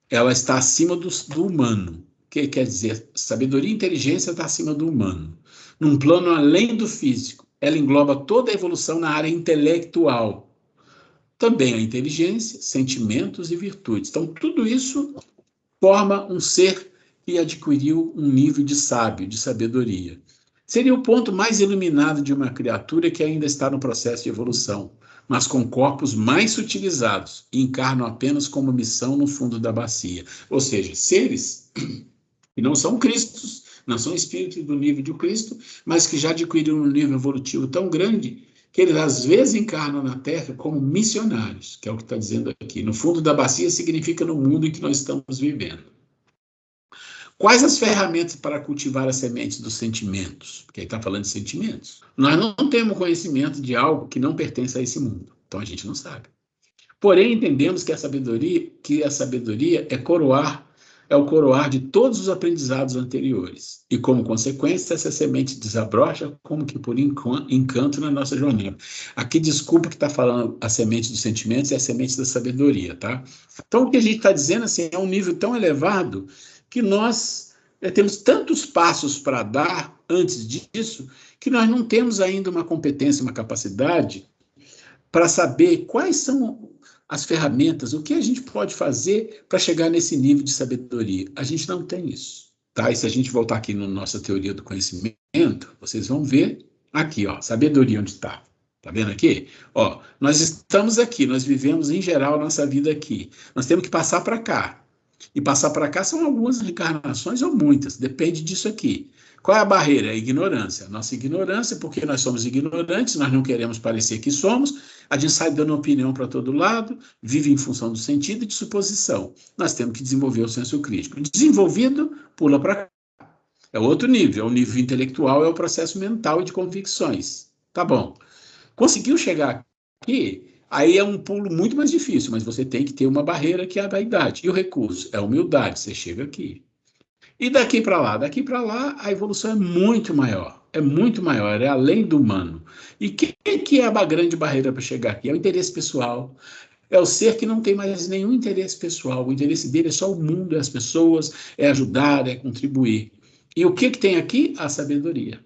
Ela está acima do humano. O que quer dizer? Sabedoria e inteligência está acima do humano. Num plano além do físico, ela engloba toda a evolução na área intelectual. Também a inteligência, sentimentos e virtudes. Então, tudo isso forma um ser que adquiriu um nível de sábio, de sabedoria. Seria o ponto mais iluminado de uma criatura que ainda está no processo de evolução, mas com corpos mais sutilizados e encarnam apenas como missão no fundo da bacia. Ou seja, seres que não são Cristos, não são espíritos do nível de Cristo, mas que já adquiriram um nível evolutivo tão grande que eles às vezes encarnam na Terra como missionários, que é o que está dizendo aqui. No fundo da bacia significa no mundo em que nós estamos vivendo. Quais as ferramentas para cultivar as sementes dos sentimentos? Porque aí está falando de sentimentos. Nós não temos conhecimento de algo que não pertence a esse mundo, então a gente não sabe. Porém, entendemos que a sabedoria é o coroar de todos os aprendizados anteriores. E, como consequência, essa semente desabrocha como que por encanto na nossa jornada. Aqui, desculpa que está falando a semente dos sentimentos e a semente da sabedoria, tá? Então, o que a gente está dizendo assim, é um nível tão elevado que nós temos tantos passos para dar antes disso que nós não temos ainda uma competência, uma capacidade para saber quais são as ferramentas, o que a gente pode fazer para chegar nesse nível de sabedoria. A gente não tem isso, tá? E se a gente voltar aqui na nossa teoria do conhecimento, vocês vão ver aqui, ó, sabedoria onde está. Tá vendo aqui? Ó, nós estamos aqui, nós vivemos em geral nossa vida aqui. Nós temos que passar para cá. E passar para cá são algumas reencarnações ou muitas, depende disso aqui. Qual é a barreira? A ignorância. Nossa ignorância, porque nós somos ignorantes, nós não queremos parecer que somos, a gente sai dando opinião para todo lado, vive em função do sentido e de suposição. Nós temos que desenvolver o senso crítico. Desenvolvido, pula para cá. É outro nível, é o nível intelectual, é o processo mental e de convicções. Tá bom. Conseguiu chegar aqui, aí é um pulo muito mais difícil, mas você tem que ter uma barreira que é a vaidade. E o recurso é a humildade, você chega aqui. E daqui para lá, a evolução é muito maior, é além do humano. E que é a grande barreira para chegar aqui? É o interesse pessoal. É o ser que não tem mais nenhum interesse pessoal. O interesse dele é só o mundo, é as pessoas, é ajudar, é contribuir. E o que tem aqui? A sabedoria.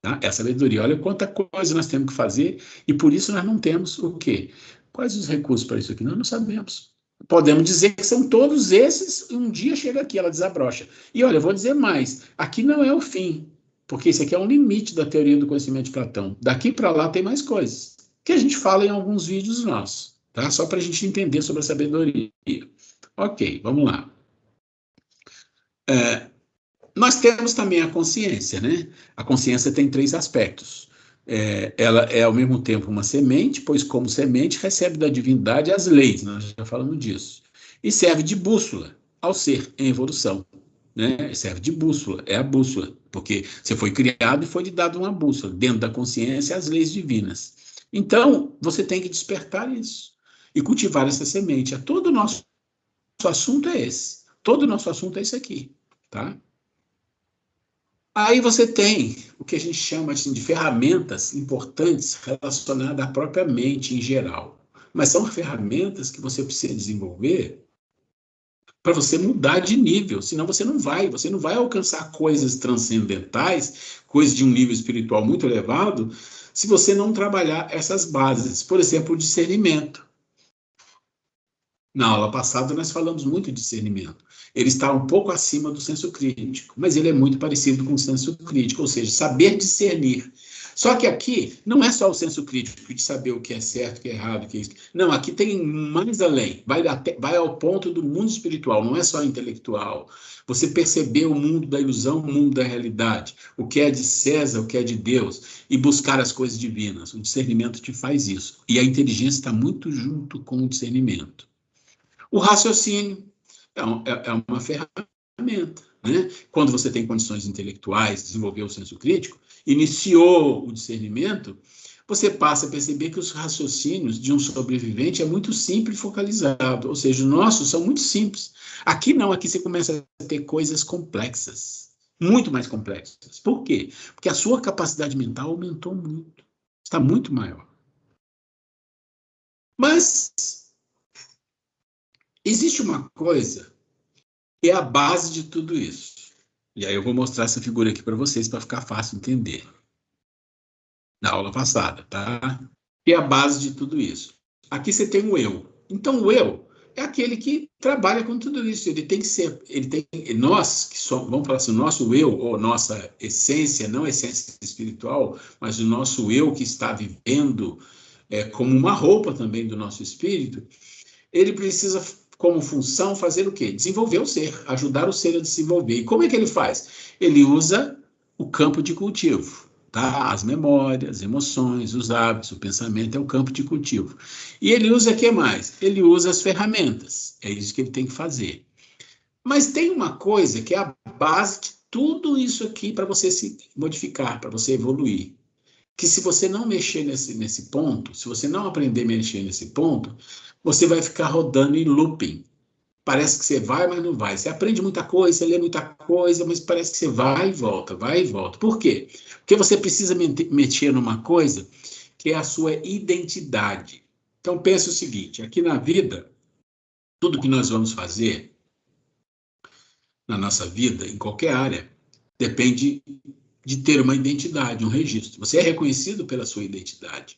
Tá? É a sabedoria. Olha quanta coisa nós temos que fazer e por isso nós não temos o quê? Quais os recursos para isso aqui? Nós não sabemos. Podemos dizer que são todos esses, e um dia chega aqui, ela desabrocha. E olha, eu vou dizer mais, aqui não é o fim, porque isso aqui é um limite da teoria do conhecimento de Platão. Daqui para lá tem mais coisas, que a gente fala em alguns vídeos nossos, tá? Só para a gente entender sobre a sabedoria. Ok, vamos lá. Nós temos também a consciência, né? A consciência tem 3 aspectos. Ela é, ao mesmo tempo, uma semente, pois, como semente, recebe da divindade as leis, nós já falamos disso. E serve de bússola ao ser em evolução. Né? Serve de bússola, é a bússola, porque você foi criado e foi lhe dado uma bússola, dentro da consciência, as leis divinas. Então, você tem que despertar isso e cultivar essa semente. Todo o nosso assunto é esse. Todo o nosso assunto é esse aqui, tá? Aí você tem o que a gente chama assim, de ferramentas importantes relacionadas à própria mente em geral. Mas são ferramentas que você precisa desenvolver para você mudar de nível, senão você não vai alcançar coisas transcendentais, coisas de um nível espiritual muito elevado, se você não trabalhar essas bases. Por exemplo, o discernimento. Na aula passada nós falamos muito de discernimento. Ele está um pouco acima do senso crítico, mas ele é muito parecido com o senso crítico, ou seja, saber discernir. Só que aqui não é só o senso crítico de saber o que é certo, o que é errado, o que é isso. Não, aqui tem mais além, vai ao ponto do mundo espiritual, não é só intelectual. Você perceber o mundo da ilusão, o mundo da realidade, o que é de César, o que é de Deus, e buscar as coisas divinas. O discernimento te faz isso. E a inteligência está muito junto com o discernimento. O raciocínio é uma ferramenta, né? Quando você tem condições intelectuais, desenvolveu o senso crítico, iniciou o discernimento, você passa a perceber que os raciocínios de um sobrevivente é muito simples e focalizado, ou seja, os nossos são muito simples. Aqui não, aqui você começa a ter coisas complexas, muito mais complexas. Por quê? Porque a sua capacidade mental aumentou muito, está muito maior. Mas existe uma coisa que é a base de tudo isso. E aí eu vou mostrar essa figura aqui para vocês para ficar fácil entender. Na aula passada, tá? Que é a base de tudo isso. Aqui você tem o eu. Então o eu é aquele que trabalha com tudo isso. Ele tem que ser, nós que somos, vamos falar assim, o nosso eu, ou nossa essência, não essência espiritual, mas o nosso eu que está vivendo como uma roupa também do nosso espírito, ele precisa, como função, fazer o quê? Desenvolver o ser, ajudar o ser a desenvolver. E como é que ele faz? Ele usa o campo de cultivo, tá? As memórias, emoções, os hábitos, o pensamento é o campo de cultivo. E ele usa o que mais? Ele usa as ferramentas, é isso que ele tem que fazer. Mas tem uma coisa que é a base de tudo isso aqui para você se modificar, para você evoluir. Que se você não mexer nesse ponto, se você não aprender a mexer nesse ponto, você vai ficar rodando em looping. Parece que você vai, mas não vai. Você aprende muita coisa, você lê muita coisa, mas parece que você vai e volta, vai e volta. Por quê? Porque você precisa mexer numa coisa que é a sua identidade. Então, pense o seguinte, aqui na vida, tudo que nós vamos fazer na nossa vida, em qualquer área, depende de ter uma identidade, um registro. Você é reconhecido pela sua identidade.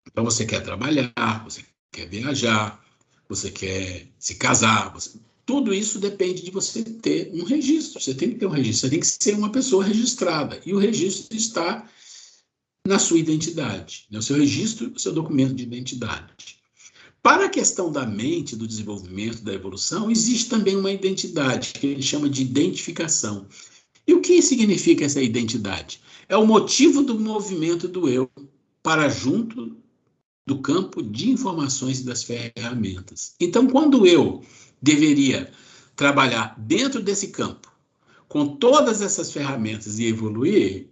Então, você quer trabalhar, você quer viajar, você quer se casar, tudo isso depende de você ter um registro. Você tem que ter um registro, você tem que ser uma pessoa registrada. E o registro está na sua identidade, no seu registro, no seu documento de identidade. Para a questão da mente, do desenvolvimento, da evolução, existe também uma identidade, que a gente chama de identificação. E o que significa essa identidade? É o motivo do movimento do eu para junto do campo de informações e das ferramentas. Então, quando eu deveria trabalhar dentro desse campo, com todas essas ferramentas e evoluir,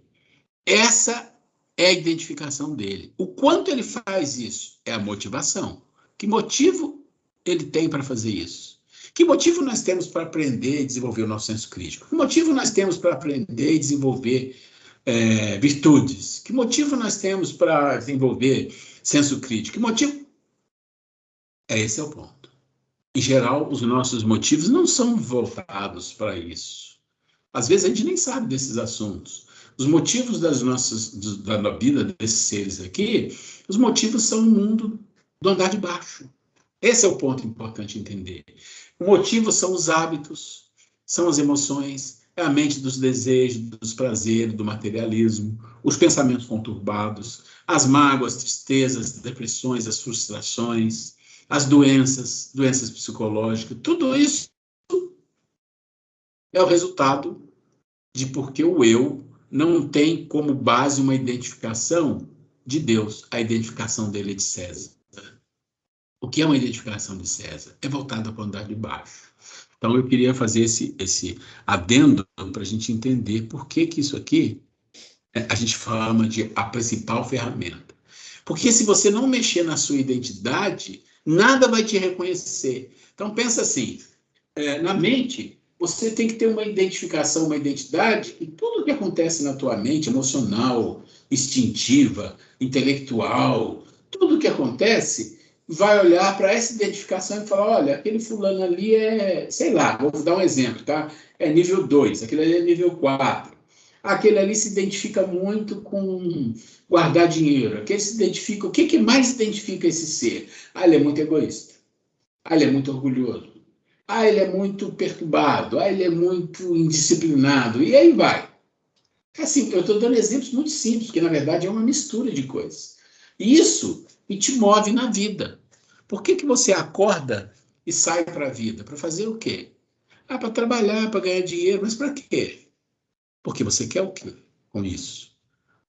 essa é a identificação dele. O quanto ele faz isso é a motivação. Que motivo ele tem para fazer isso? Que motivo nós temos para aprender e desenvolver o nosso senso crítico? Que motivo nós temos para aprender e desenvolver virtudes? Que motivo nós temos para desenvolver senso crítico? Que motivo? Esse é o ponto. Em geral, os nossos motivos não são voltados para isso. Às vezes a gente nem sabe desses assuntos. Os motivos da vida desses seres aqui, os motivos são o mundo do andar de baixo. Esse é o ponto importante entender. O motivo são os hábitos, são as emoções, é a mente dos desejos, dos prazeres, do materialismo, os pensamentos conturbados, as mágoas, tristezas, depressões, as frustrações, as doenças psicológicas. Tudo isso é o resultado de porque o eu não tem como base uma identificação de Deus. A identificação dele é de César. O que é uma identificação de César? É voltada para o andar de baixo. Então, eu queria fazer esse adendo para a gente entender por que isso aqui a gente chama de a principal ferramenta. Porque se você não mexer na sua identidade, nada vai te reconhecer. Então, pensa assim, na mente, você tem que ter uma identificação, uma identidade, e tudo que acontece na tua mente, emocional, instintiva, intelectual, tudo que acontece, vai olhar para essa identificação e falar, olha, aquele fulano ali sei lá, vou dar um exemplo, tá? É nível 2, aquele ali é nível 4. Aquele ali se identifica muito com guardar dinheiro. Aquele se identifica, o que mais identifica esse ser? Ele é muito egoísta. Ele é muito orgulhoso. Ele é muito perturbado. Ele é muito indisciplinado. E aí vai. Assim, eu estou dando exemplos muito simples, que na verdade é uma mistura de coisas. Isso que te move na vida. Por que você acorda e sai para a vida? Para fazer o quê? Para trabalhar, para ganhar dinheiro. Mas para quê? Porque você quer o quê com isso?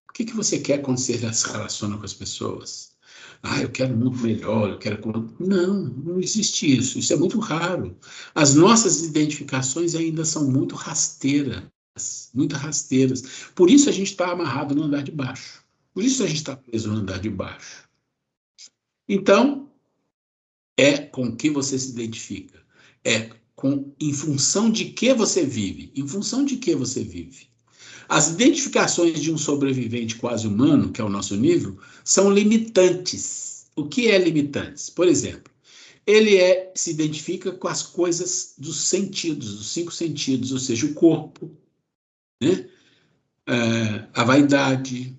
O que você quer quando você se relaciona com as pessoas? Eu quero um mundo melhor, eu quero... Não existe isso. Isso é muito raro. As nossas identificações ainda são muito rasteiras. Muito rasteiras. Por isso a gente está amarrado no andar de baixo. Por isso a gente está preso no andar de baixo. Então, é com que você se identifica. Em função de que você vive. Em função de que você vive. As identificações de um sobrevivente quase humano, que é o nosso nível, são limitantes. O que é limitantes? Por exemplo, ele se identifica com as coisas dos sentidos, dos 5 sentidos, ou seja, o corpo, né? A vaidade,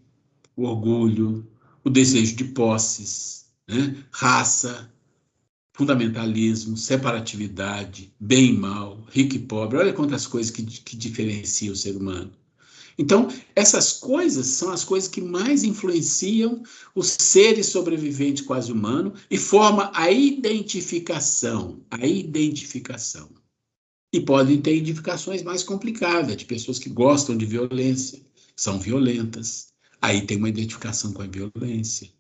o orgulho, o desejo de posses, né? Raça, fundamentalismo, separatividade, bem e mal, rico e pobre. Olha quantas coisas que diferenciam o ser humano. Então, essas coisas são as coisas que mais influenciam os seres sobreviventes quase humanos e forma a identificação. E podem ter identificações mais complicadas, de pessoas que gostam de violência, são violentas. Aí tem uma identificação com a violência.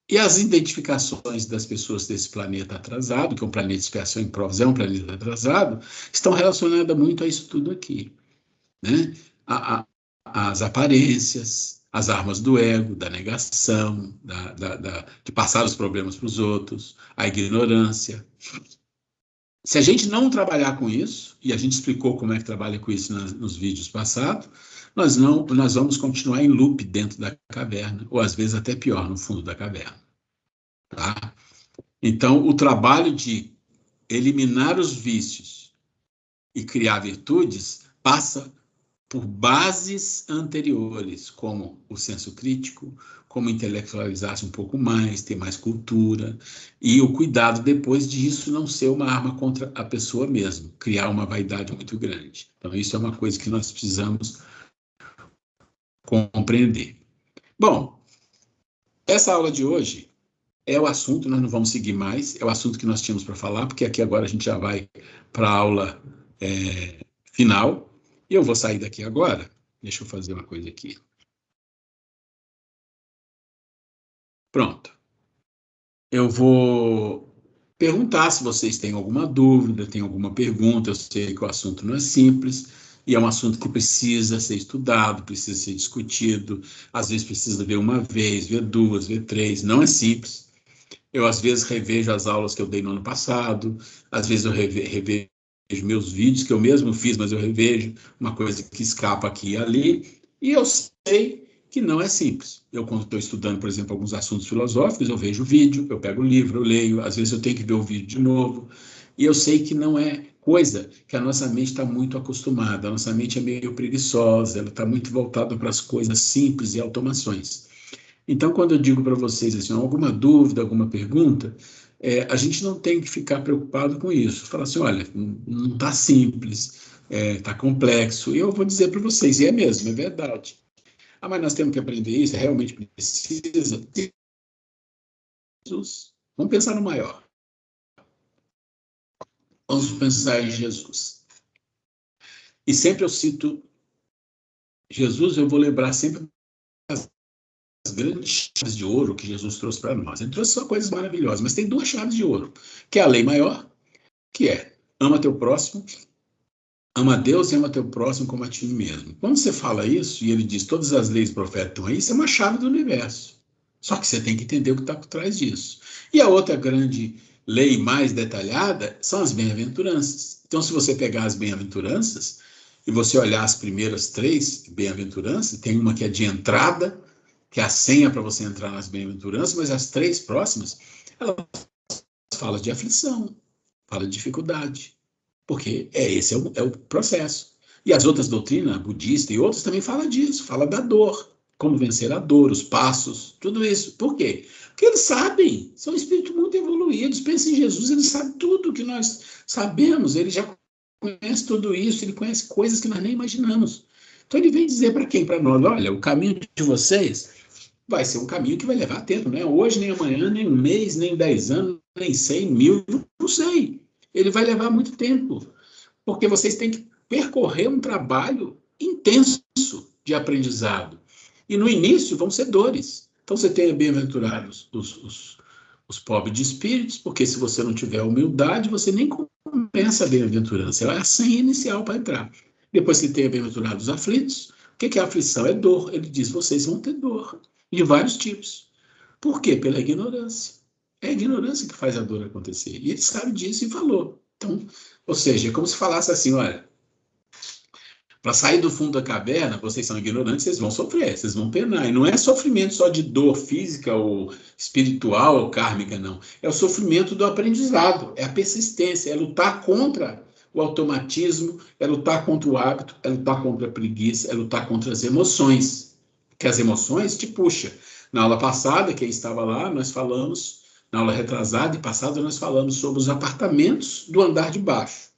E as identificações das pessoas desse planeta atrasado, que é um planeta de expiação em provas, é um planeta atrasado, estão relacionadas muito a isso tudo aqui, né? As aparências, as armas do ego, da negação, de passar os problemas para os outros, a ignorância. Se a gente não trabalhar com isso, e a gente explicou como é que trabalha com isso nos vídeos passados, nós vamos continuar em loop dentro da caverna, ou às vezes até pior, no fundo da caverna. Tá? Então, o trabalho de eliminar os vícios e criar virtudes passa por bases anteriores, como o senso crítico, como intelectualizar-se um pouco mais, ter mais cultura, e o cuidado depois disso não ser uma arma contra a pessoa mesmo, criar uma vaidade muito grande. Então, isso é uma coisa que nós precisamos compreender. Bom, essa aula de hoje é o assunto, nós não vamos seguir mais, é o assunto que nós tínhamos para falar, porque aqui agora a gente já vai para a aula final, e eu vou sair daqui agora. Deixa eu fazer uma coisa aqui. Pronto. Eu vou perguntar se vocês têm alguma dúvida, têm alguma pergunta. Eu sei que o assunto não é simples, e é um assunto que precisa ser estudado, precisa ser discutido. Às vezes precisa ver uma vez, ver duas, ver três. Não é simples. Eu, às vezes, revejo as aulas que eu dei no ano passado, às vezes eu revejo meus vídeos que eu mesmo fiz, mas eu revejo uma coisa que escapa aqui e ali, e eu sei que não é simples. Eu, quando estou estudando, por exemplo, alguns assuntos filosóficos, eu vejo o vídeo, eu pego o livro, eu leio, às vezes eu tenho que ver o vídeo de novo, e eu sei que não é coisa que a nossa mente está muito acostumada, a nossa mente é meio preguiçosa, ela está muito voltada para as coisas simples e automações. Então, quando eu digo para vocês assim, alguma dúvida, alguma pergunta, a gente não tem que ficar preocupado com isso. Falar assim, olha, não está simples, está complexo. E eu vou dizer para vocês, e é mesmo, é verdade. Ah, mas nós temos que aprender isso, realmente precisa. Jesus. Vamos pensar no maior. Vamos pensar em Jesus. E sempre eu cito Jesus, eu vou lembrar sempre as grandes chaves de ouro que Jesus trouxe para nós. Ele trouxe só coisas maravilhosas, mas tem duas chaves de ouro, que é a lei maior, que é ama teu próximo, ama a Deus e ama teu próximo como a ti mesmo. Quando você fala isso, e ele diz todas as leis do profeta estão aí, isso é uma chave do universo. Só que você tem que entender o que está por trás disso. E a outra grande lei mais detalhada são as bem-aventuranças. Então, se você pegar as bem-aventuranças e você olhar as primeiras três bem-aventuranças, tem uma que é de entrada, que é a senha para você entrar nas bem-aventuranças, mas as três próximas, elas falam de aflição, falam de dificuldade, porque esse é o processo. E as outras doutrinas, budista e outras, também falam disso, falam da dor, como vencer a dor, os passos, tudo isso. Por quê? Porque eles sabem, são espíritos muito evoluídos, pensam em Jesus, ele sabe tudo que nós sabemos, ele já conhece tudo isso, ele conhece coisas que nós nem imaginamos. Então ele vem dizer para quem? Para nós, olha, o caminho de vocês vai ser um caminho que vai levar tempo, não é hoje, nem amanhã, nem um mês, nem 10 anos, nem 100, 1000, não sei. Ele vai levar muito tempo, porque vocês têm que percorrer um trabalho intenso de aprendizado. E no início vão ser dores. Então você tem bem-aventurados os pobres de espíritos, porque se você não tiver humildade, você nem começa a bem-aventurança. É a senha inicial para entrar. Depois que tem bem-aventurados os aflitos, o que é a aflição? É dor. Ele diz, vocês vão ter dor, de vários tipos. Por quê? Pela ignorância. É a ignorância que faz a dor acontecer. E ele sabe disso e falou. Então, ou seja, é como se falasse assim, olha, para sair do fundo da caverna, vocês são ignorantes, vocês vão sofrer, vocês vão penar. E não é sofrimento só de dor física ou espiritual ou kármica, não. É o sofrimento do aprendizado, é a persistência, é lutar contra o automatismo, é lutar contra o hábito, é lutar contra a preguiça, é lutar contra as emoções. Porque as emoções te puxam. Na aula passada, quem estava lá, nós falamos Na aula retrasada e passada, nós falamos sobre os apartamentos do andar de baixo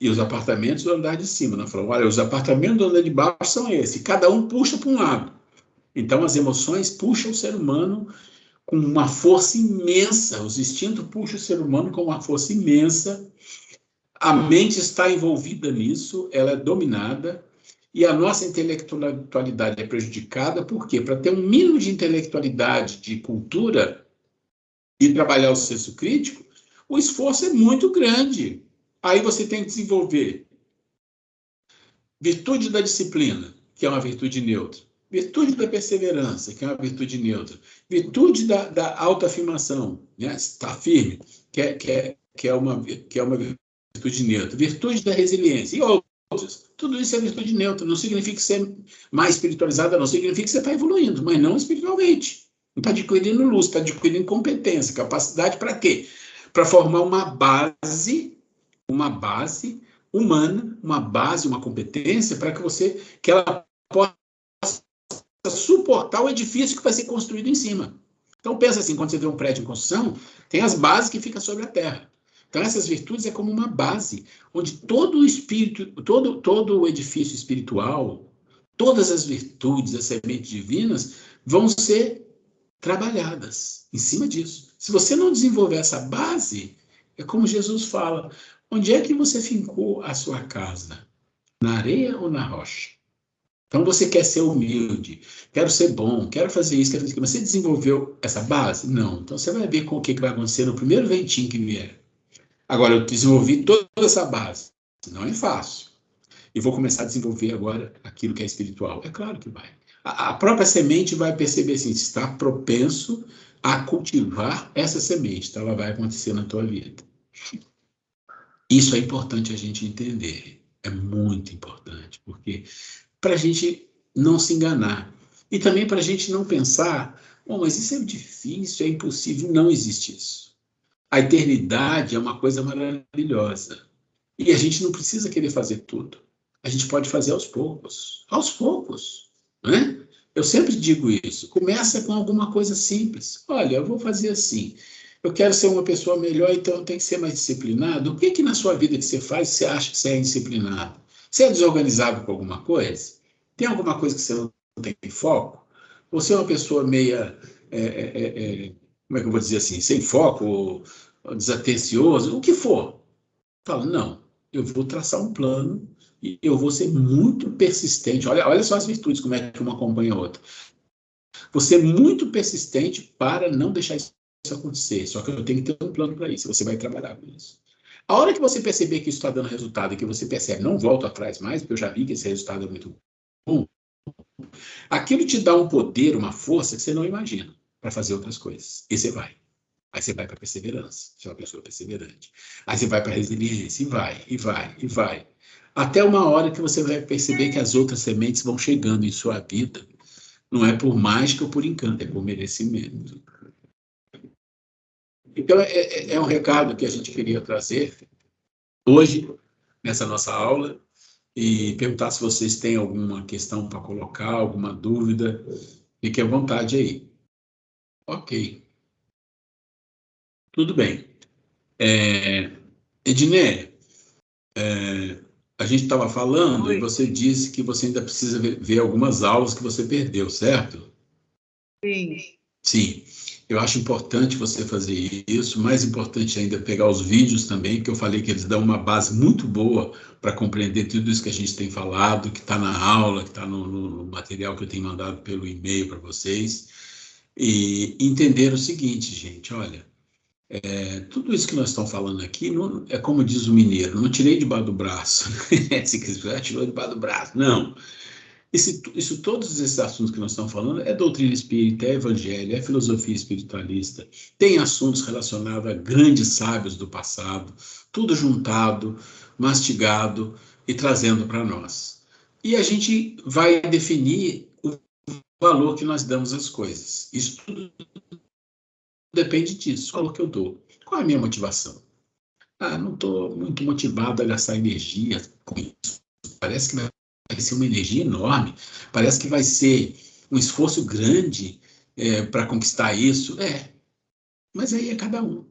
e os apartamentos do andar de cima. Nós falamos, olha, os apartamentos do andar de baixo são esses, cada um puxa para um lado. Então, as emoções puxam o ser humano com uma força imensa, os instintos puxam o ser humano com uma força imensa, a mente está envolvida nisso, ela é dominada, e a nossa intelectualidade é prejudicada, por quê? Para ter um mínimo de intelectualidade, de cultura, e trabalhar o senso crítico, o esforço é muito grande. Aí você tem que desenvolver virtude da disciplina, que é uma virtude neutra, virtude da perseverança, que é uma virtude neutra, virtude da autoafirmação, né? Estar firme, que é uma virtude neutra, virtude da resiliência e outras. Tudo isso é virtude neutra, não significa ser mais espiritualizada, não significa que você está evoluindo, mas não espiritualmente. Não está adquirindo luz, está adquirindo competência, capacidade para quê? Para formar uma base humana, uma base, uma competência para que ela possa suportar o edifício que vai ser construído em cima. Então pensa assim, quando você vê um prédio em construção, tem as bases que ficam sobre a terra. Então essas virtudes é como uma base, onde todo o espírito, todo o edifício espiritual, todas as virtudes, as sementes divinas, vão ser trabalhadas em cima disso. Se você não desenvolver essa base, é como Jesus fala, onde é que você fincou a sua casa? Na areia ou na rocha? Então você quer ser humilde, quero ser bom, quero fazer isso, quero fazer aquilo, mas você desenvolveu essa base? Não. Então você vai ver com o que vai acontecer no primeiro ventinho que vier. Agora, eu desenvolvi toda essa base. Não é fácil. E vou começar a desenvolver agora aquilo que é espiritual. É claro que vai. A própria semente vai perceber assim, se está propenso a cultivar essa semente. Então, ela vai acontecer na tua vida. Isso é importante a gente entender. É muito importante. Porque para a gente não se enganar. E também para a gente não pensar, oh, mas isso é difícil, é impossível. Não existe isso. A eternidade é uma coisa maravilhosa. E a gente não precisa querer fazer tudo. A gente pode fazer aos poucos, né? Eu sempre digo isso, começa com alguma coisa simples. Olha, eu vou fazer assim, eu quero ser uma pessoa melhor, então eu tenho que ser mais disciplinado. O que na sua vida que você faz, você acha que você é indisciplinado? Você é desorganizado com alguma coisa? Tem alguma coisa que você não tem foco? Você é uma pessoa meia, como é que eu vou dizer assim, sem foco, desatencioso, o que for. Fala, não, eu vou traçar um plano e eu vou ser muito persistente. Olha só as virtudes, como é que uma acompanha a outra. Vou ser muito persistente para não deixar isso acontecer. Só que eu tenho que ter um plano para isso. Você vai trabalhar com isso. A hora que você perceber que isso está dando resultado e que você percebe, não volto atrás mais, porque eu já vi que esse resultado é muito bom, aquilo te dá um poder, uma força que você não imagina para fazer outras coisas. E você vai. Aí você vai para a perseverança, você é uma pessoa perseverante. Aí você vai para a resiliência, e vai. Até uma hora que você vai perceber que as outras sementes vão chegando em sua vida. Não é por mágica ou por encanto, é por merecimento. Então, é um recado que a gente queria trazer hoje, nessa nossa aula, e perguntar se vocês têm alguma questão para colocar, alguma dúvida. Fique à vontade aí. Ok. Tudo bem. Edné, a gente estava falando. Oi. E você disse que você ainda precisa ver algumas aulas que você perdeu, certo? Sim. Sim. Eu acho importante você fazer isso. Mais importante ainda, pegar os vídeos também, porque eu falei que eles dão uma base muito boa para compreender tudo isso que a gente tem falado, que está na aula, que está no material que eu tenho mandado pelo e-mail para vocês. E entender o seguinte, gente, olha, tudo isso que nós estamos falando aqui, não, é como diz o mineiro, não tirei debaixo do braço. Se quiser, tirou debaixo do braço. Não. Todos esses assuntos que nós estamos falando é doutrina espírita, é evangelho, é filosofia espiritualista, tem assuntos relacionados a grandes sábios do passado, tudo juntado, mastigado e trazendo para nós. E a gente vai definir o valor que nós damos às coisas. Isso tudo depende disso, o valor que eu dou. Qual é a minha motivação? Não estou muito motivado a gastar energia com isso. Parece que vai ser uma energia enorme. Parece que vai ser um esforço grande para conquistar isso. Mas aí é cada um.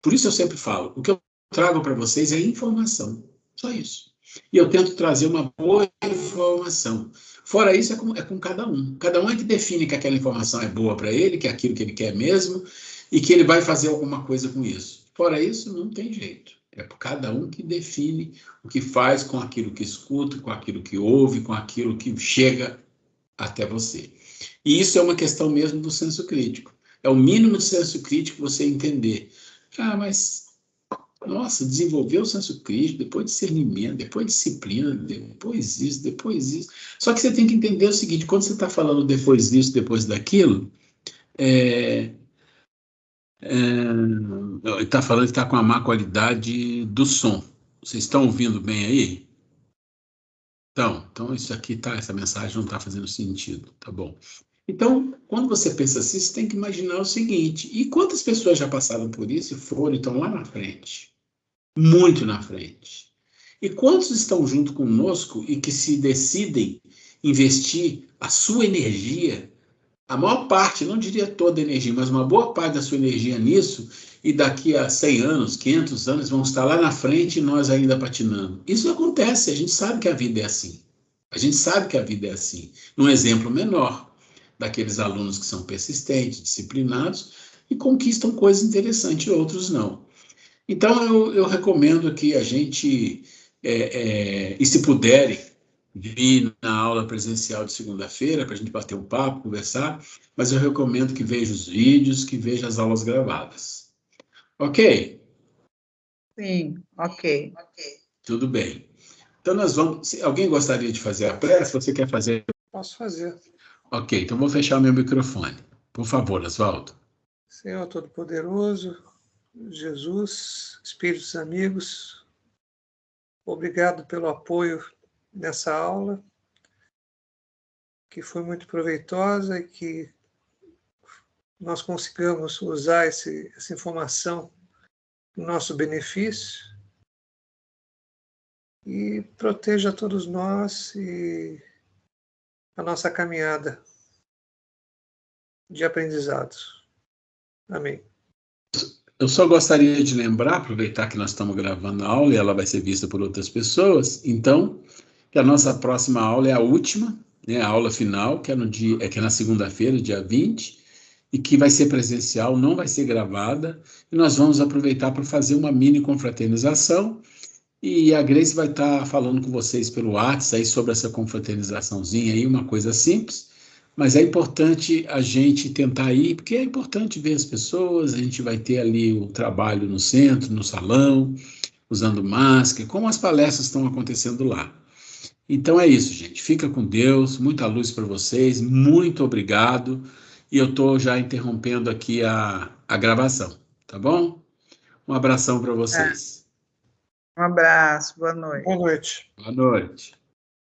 Por isso eu sempre falo, o que eu trago para vocês é informação, só isso. E eu tento trazer uma boa informação. Fora isso, é com cada um. Cada um é que define que aquela informação é boa para ele, que é aquilo que ele quer mesmo, e que ele vai fazer alguma coisa com isso. Fora isso, não tem jeito. É por cada um que define o que faz com aquilo que escuta, com aquilo que ouve, com aquilo que chega até você. E isso é uma questão mesmo do senso crítico. É o mínimo de senso crítico você entender. Ah, mas, nossa, desenvolver o senso crítico, depois discernimento, depois disciplina, depois isso, depois isso. Só que você tem que entender o seguinte, quando você está falando depois disso, depois daquilo, está falando que está com a má qualidade do som. Vocês estão ouvindo bem aí? Então isso aqui tá, essa mensagem não está fazendo sentido, tá bom? Então, quando você pensa assim, você tem que imaginar o seguinte, e quantas pessoas já passaram por isso e foram e estão lá na frente? Muito na frente. E quantos estão junto conosco e que se decidem investir a sua energia, a maior parte, não diria toda a energia, mas uma boa parte da sua energia nisso, e daqui a 100 anos, 500 anos, vão estar lá na frente e nós ainda patinando. Isso acontece, a gente sabe que a vida é assim. A gente sabe que a vida é assim. Num exemplo menor, daqueles alunos que são persistentes, disciplinados, e conquistam coisas interessantes e outros não. Então, eu recomendo que a gente, e se puderem, vir na aula presencial de segunda-feira, para a gente bater um papo, conversar, mas eu recomendo que veja os vídeos, que veja as aulas gravadas. Ok? Sim, ok. Tudo bem. Então, nós vamos... Se alguém gostaria de fazer a prece, você quer fazer? Posso fazer. Ok, então vou fechar o meu microfone. Por favor, Oswaldo. Senhor Todo-Poderoso, Jesus, Espíritos amigos, obrigado pelo apoio nessa aula, que foi muito proveitosa e que nós consigamos usar essa informação no nosso benefício e proteja todos nós e a nossa caminhada de aprendizado. Amém. Eu só gostaria de lembrar, aproveitar que nós estamos gravando a aula e ela vai ser vista por outras pessoas, então, que a nossa próxima aula é a última, né, a aula final, que é na segunda-feira, dia 20, e que vai ser presencial, não vai ser gravada, e nós vamos aproveitar para fazer uma mini confraternização, e a Grace vai estar falando com vocês pelo WhatsApp aí sobre essa confraternizaçãozinha aí, uma coisa simples, mas é importante a gente tentar ir, porque é importante ver as pessoas, a gente vai ter ali o trabalho no centro, no salão, usando máscara, como as palestras estão acontecendo lá. Então é isso, gente. Fica com Deus, muita luz para vocês, muito obrigado. E eu estou já interrompendo aqui a gravação, tá bom? Um abração para vocês. Um abraço, boa noite. Boa noite. Boa noite.